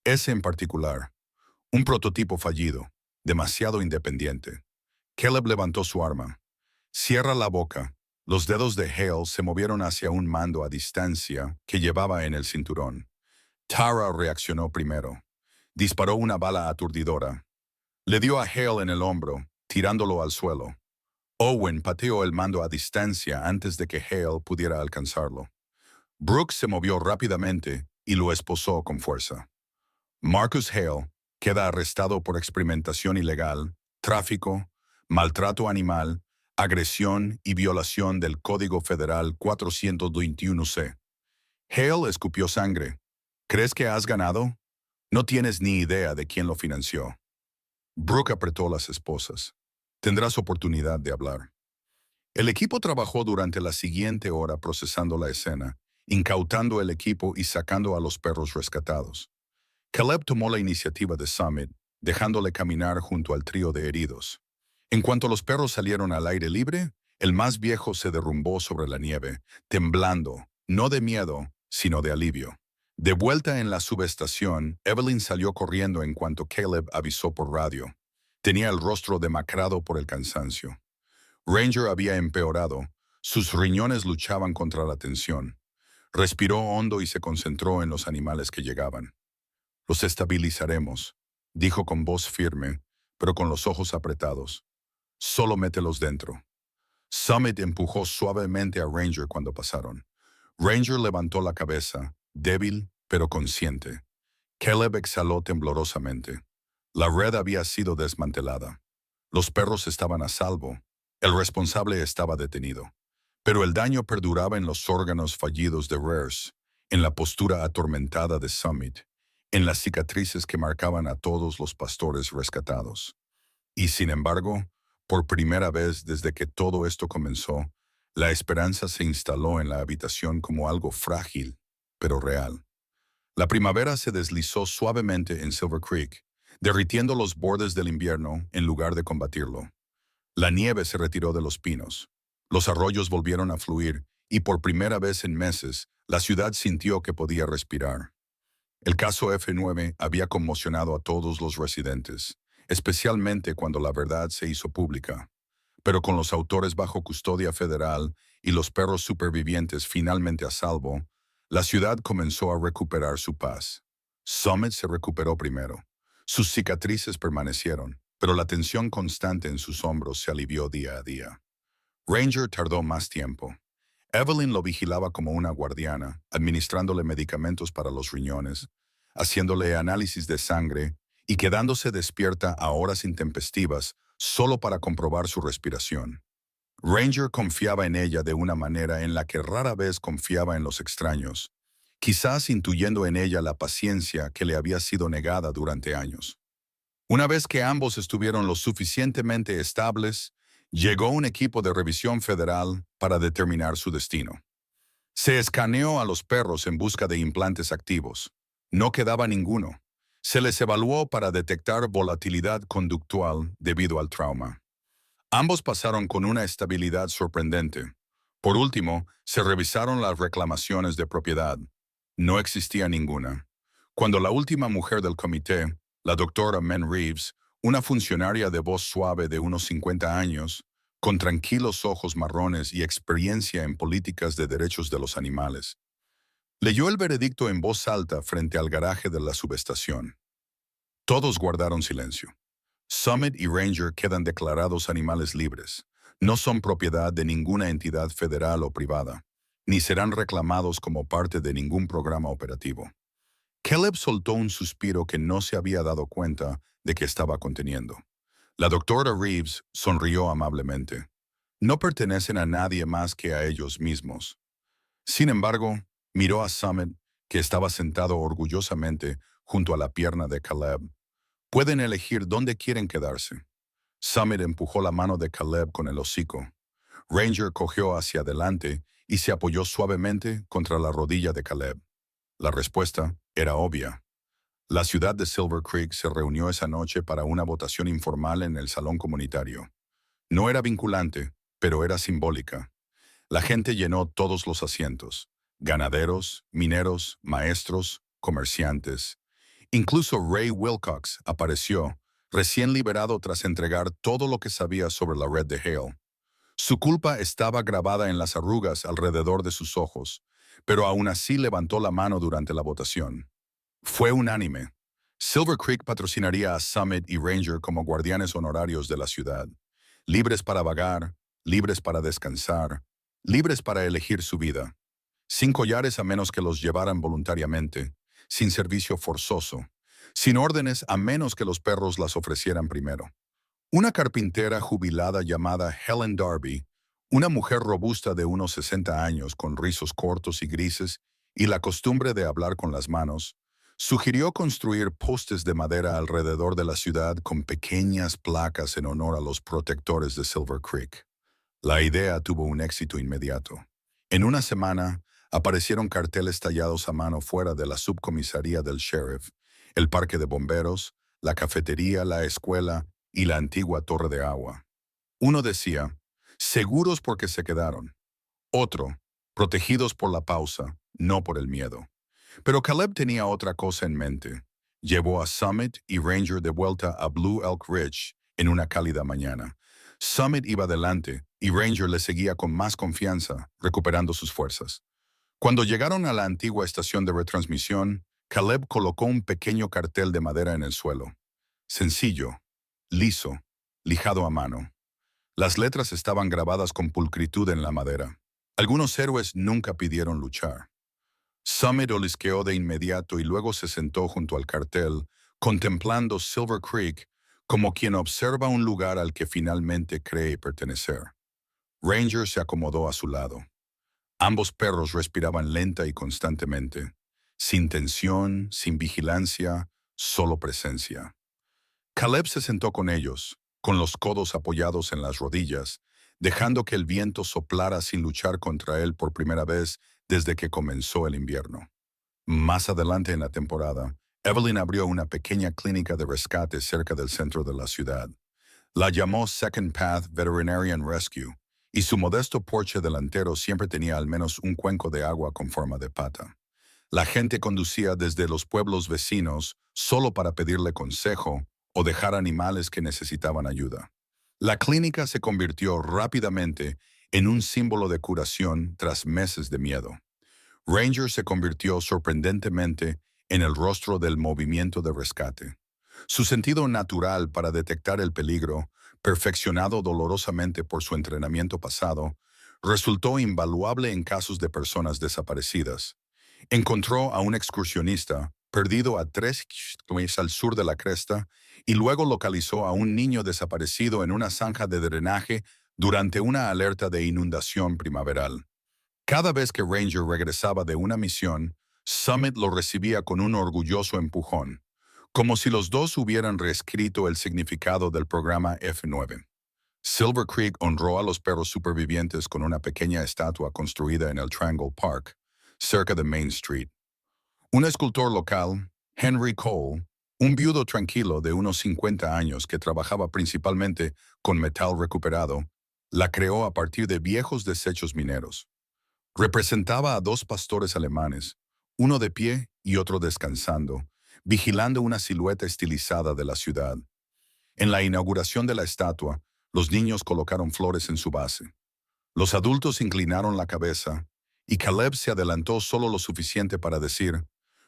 Ese en particular. Un prototipo fallido. Demasiado independiente. Caleb levantó su arma. Cierra la boca. Los dedos de Hale se movieron hacia un mando a distancia que llevaba en el cinturón. Tara reaccionó primero. Disparó una bala aturdidora. Le dio a Hale en el hombro, tirándolo al suelo. Owen pateó el mando a distancia antes de que Hale pudiera alcanzarlo. Brooks se movió rápidamente y lo esposó con fuerza. Marcus Hale queda arrestado por experimentación ilegal, tráfico, maltrato animal, agresión y violación del Código Federal 421C. Hale escupió sangre. ¿Crees que has ganado? No tienes ni idea de quién lo financió. Brooke apretó las esposas. Tendrás oportunidad de hablar. El equipo trabajó durante la siguiente hora procesando la escena, incautando el equipo y sacando a los perros rescatados. Caleb tomó la iniciativa de Summit, dejándole caminar junto al trío de heridos. En cuanto los perros salieron al aire libre, el más viejo se derrumbó sobre la nieve, temblando, no de miedo, sino de alivio. De vuelta en la subestación, Evelyn salió corriendo en cuanto Caleb avisó por radio. Tenía el rostro demacrado por el cansancio. Ranger había empeorado. Sus riñones luchaban contra la tensión. Respiró hondo y se concentró en los animales que llegaban. «Los estabilizaremos», dijo con voz firme, pero con los ojos apretados. «Solo mételos dentro». Summit empujó suavemente a Ranger cuando pasaron. Ranger levantó la cabeza, débil pero consciente. Caleb exhaló temblorosamente. La red había sido desmantelada. Los perros estaban a salvo. El responsable estaba detenido. Pero el daño perduraba en los órganos fallidos de Rares, en la postura atormentada de Summit, en las cicatrices que marcaban a todos los pastores rescatados. Y sin embargo, por primera vez desde que todo esto comenzó, la esperanza se instaló en la habitación como algo frágil, pero real. La primavera se deslizó suavemente en Silver Creek, derritiendo los bordes del invierno en lugar de combatirlo. La nieve se retiró de los pinos. Los arroyos volvieron a fluir y por primera vez en meses, la ciudad sintió que podía respirar. El caso F9 había conmocionado a todos los residentes, especialmente cuando la verdad se hizo pública. Pero con los autores bajo custodia federal y los perros supervivientes finalmente a salvo, la ciudad comenzó a recuperar su paz. Summit se recuperó primero. Sus cicatrices permanecieron, pero la tensión constante en sus hombros se alivió día a día. Ranger tardó más tiempo. Evelyn lo vigilaba como una guardiana, administrándole medicamentos para los riñones, haciéndole análisis de sangre y quedándose despierta a horas intempestivas solo para comprobar su respiración. Ranger confiaba en ella de una manera en la que rara vez confiaba en los extraños, quizás intuyendo en ella la paciencia que le había sido negada durante años. Una vez que ambos estuvieron lo suficientemente estables, llegó un equipo de revisión federal para determinar su destino. Se escaneó a los perros en busca de implantes activos. No quedaba ninguno. Se les evaluó para detectar volatilidad conductual debido al trauma. Ambos pasaron con una estabilidad sorprendente. Por último, se revisaron las reclamaciones de propiedad. No existía ninguna. Cuando la última mujer del comité, la doctora Men Reeves, una funcionaria de voz suave de unos 50 años, con tranquilos ojos marrones y experiencia en políticas de derechos de los animales, leyó el veredicto en voz alta frente al garaje de la subestación. Todos guardaron silencio. Summit y Ranger quedan declarados animales libres. No son propiedad de ninguna entidad federal o privada, ni serán reclamados como parte de ningún programa operativo. Caleb soltó un suspiro que no se había dado cuenta de que estaba conteniendo. La doctora Reeves sonrió amablemente. No pertenecen a nadie más que a ellos mismos. Sin embargo, miró a Summit, que estaba sentado orgullosamente junto a la pierna de Caleb. Pueden elegir dónde quieren quedarse. Summit empujó la mano de Caleb con el hocico. Ranger cogió hacia adelante y se apoyó suavemente contra la rodilla de Caleb. La respuesta era obvia. La ciudad de Silver Creek se reunió esa noche para una votación informal en el salón comunitario. No era vinculante, pero era simbólica. La gente llenó todos los asientos: ganaderos, mineros, maestros, comerciantes. Incluso Ray Wilcox apareció, recién liberado tras entregar todo lo que sabía sobre la red de Hale. Su culpa estaba grabada en las arrugas alrededor de sus ojos, pero aún así levantó la mano durante la votación. Fue unánime. Silver Creek patrocinaría a Summit y Ranger como guardianes honorarios de la ciudad, libres para vagar, libres para descansar, libres para elegir su vida, sin collares a menos que los llevaran voluntariamente, sin servicio forzoso, sin órdenes a menos que los perros las ofrecieran primero. Una carpintera jubilada llamada Helen Darby, una mujer robusta de unos 60 años con rizos cortos y grises y la costumbre de hablar con las manos, sugirió construir postes de madera alrededor de la ciudad con pequeñas placas en honor a los protectores de Silver Creek. La idea tuvo un éxito inmediato. En una semana, aparecieron carteles tallados a mano fuera de la subcomisaría del sheriff, el parque de bomberos, la cafetería, la escuela y la antigua torre de agua. Uno decía, seguros porque se quedaron. Otro, protegidos por la pausa, no por el miedo. Pero Caleb tenía otra cosa en mente. Llevó a Summit y Ranger de vuelta a Blue Elk Ridge en una cálida mañana. Summit iba adelante y Ranger le seguía con más confianza, recuperando sus fuerzas. Cuando llegaron a la antigua estación de retransmisión, Caleb colocó un pequeño cartel de madera en el suelo. Sencillo, liso, lijado a mano. Las letras estaban grabadas con pulcritud en la madera. Algunos héroes nunca pidieron luchar. Summit olisqueó de inmediato y luego se sentó junto al cartel, contemplando Silver Creek como quien observa un lugar al que finalmente cree pertenecer. Ranger se acomodó a su lado. Ambos perros respiraban lenta y constantemente, sin tensión, sin vigilancia, solo presencia. Caleb se sentó con ellos, con los codos apoyados en las rodillas, dejando que el viento soplara sin luchar contra él por primera vez desde que comenzó el invierno. Más adelante en la temporada, Evelyn abrió una pequeña clínica de rescate cerca del centro de la ciudad. La llamó Second Path Veterinarian Rescue, y su modesto porche delantero siempre tenía al menos un cuenco de agua con forma de pata. La gente conducía desde los pueblos vecinos solo para pedirle consejo o dejar animales que necesitaban ayuda. La clínica se convirtió rápidamente en un símbolo de curación tras meses de miedo. Ranger se convirtió sorprendentemente en el rostro del movimiento de rescate. Su sentido natural para detectar el peligro, perfeccionado dolorosamente por su entrenamiento pasado, resultó invaluable en casos de personas desaparecidas. Encontró a un excursionista perdido a 3 km al sur de la cresta y luego localizó a un niño desaparecido en una zanja de drenaje durante una alerta de inundación primaveral. Cada vez que Ranger regresaba de una misión, Summit lo recibía con un orgulloso empujón, como si los dos hubieran reescrito el significado del programa F9. Silver Creek honró a los perros supervivientes con una pequeña estatua construida en el Triangle Park, cerca de Main Street. Un escultor local, Henry Cole, un viudo tranquilo de unos 50 años que trabajaba principalmente con metal recuperado, la creó a partir de viejos desechos mineros. Representaba a dos pastores alemanes, uno de pie y otro descansando, vigilando una silueta estilizada de la ciudad. En la inauguración de la estatua, los niños colocaron flores en su base. Los adultos inclinaron la cabeza, y Caleb se adelantó solo lo suficiente para decir,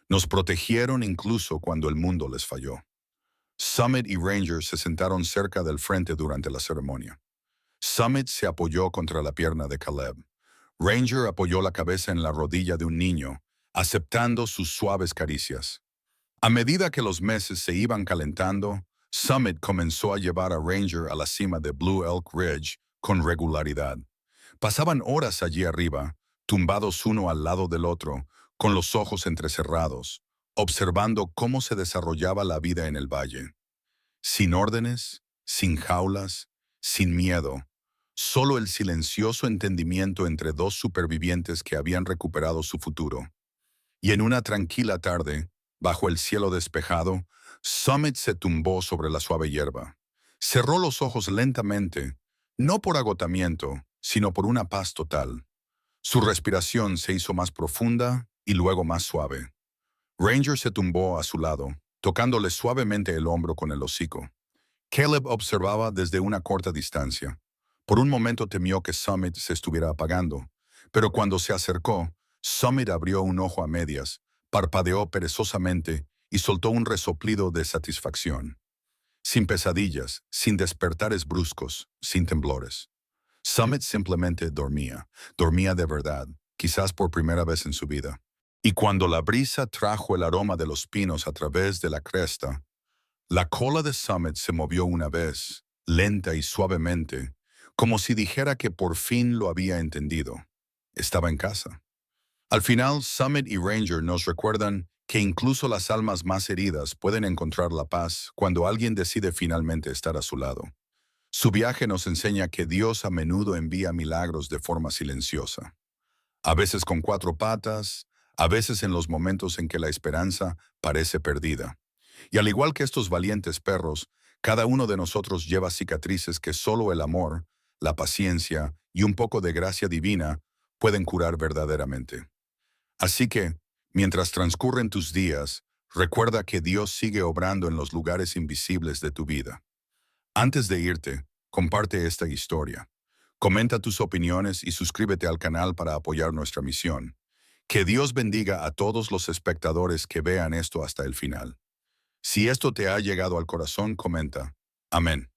nos protegieron incluso cuando el mundo les falló. Summit y Ranger se sentaron cerca del frente durante la ceremonia. Summit se apoyó contra la pierna de Caleb. Ranger apoyó la cabeza en la rodilla de un niño, aceptando sus suaves caricias. A medida que los meses se iban calentando, Summit comenzó a llevar a Ranger a la cima de Blue Elk Ridge con regularidad. Pasaban horas allí arriba, tumbados uno al lado del otro, con los ojos entrecerrados, observando cómo se desarrollaba la vida en el valle. Sin órdenes, sin jaulas, sin miedo, solo el silencioso entendimiento entre dos supervivientes que habían recuperado su futuro. Y en una tranquila tarde, Bajo el cielo despejado, Summit se tumbó sobre la suave hierba. Cerró los ojos lentamente, no por agotamiento, sino por una paz total. Su respiración se hizo más profunda y luego más suave. Ranger se tumbó a su lado, tocándole suavemente el hombro con el hocico. Caleb observaba desde una corta distancia. Por un momento temió que Summit se estuviera apagando, pero cuando se acercó, Summit abrió un ojo a medias, parpadeó perezosamente y soltó un resoplido de satisfacción. Sin pesadillas, sin despertares bruscos, sin temblores. Summit simplemente dormía de verdad, quizás por primera vez en su vida. Y cuando la brisa trajo el aroma de los pinos a través de la cresta, la cola de Summit se movió una vez, lenta y suavemente, como si dijera que por fin lo había entendido. Estaba en casa. Al final, Summit y Ranger nos recuerdan que incluso las almas más heridas pueden encontrar la paz cuando alguien decide finalmente estar a su lado. Su viaje nos enseña que Dios a menudo envía milagros de forma silenciosa. A veces con cuatro patas, a veces en los momentos en que la esperanza parece perdida. Y al igual que estos valientes perros, cada uno de nosotros lleva cicatrices que solo el amor, la paciencia y un poco de gracia divina pueden curar verdaderamente. Así que, mientras transcurren tus días, recuerda que Dios sigue obrando en los lugares invisibles de tu vida. Antes de irte, comparte esta historia. Comenta tus opiniones y suscríbete al canal para apoyar nuestra misión. Que Dios bendiga a todos los espectadores que vean esto hasta el final. Si esto te ha llegado al corazón, comenta. Amén.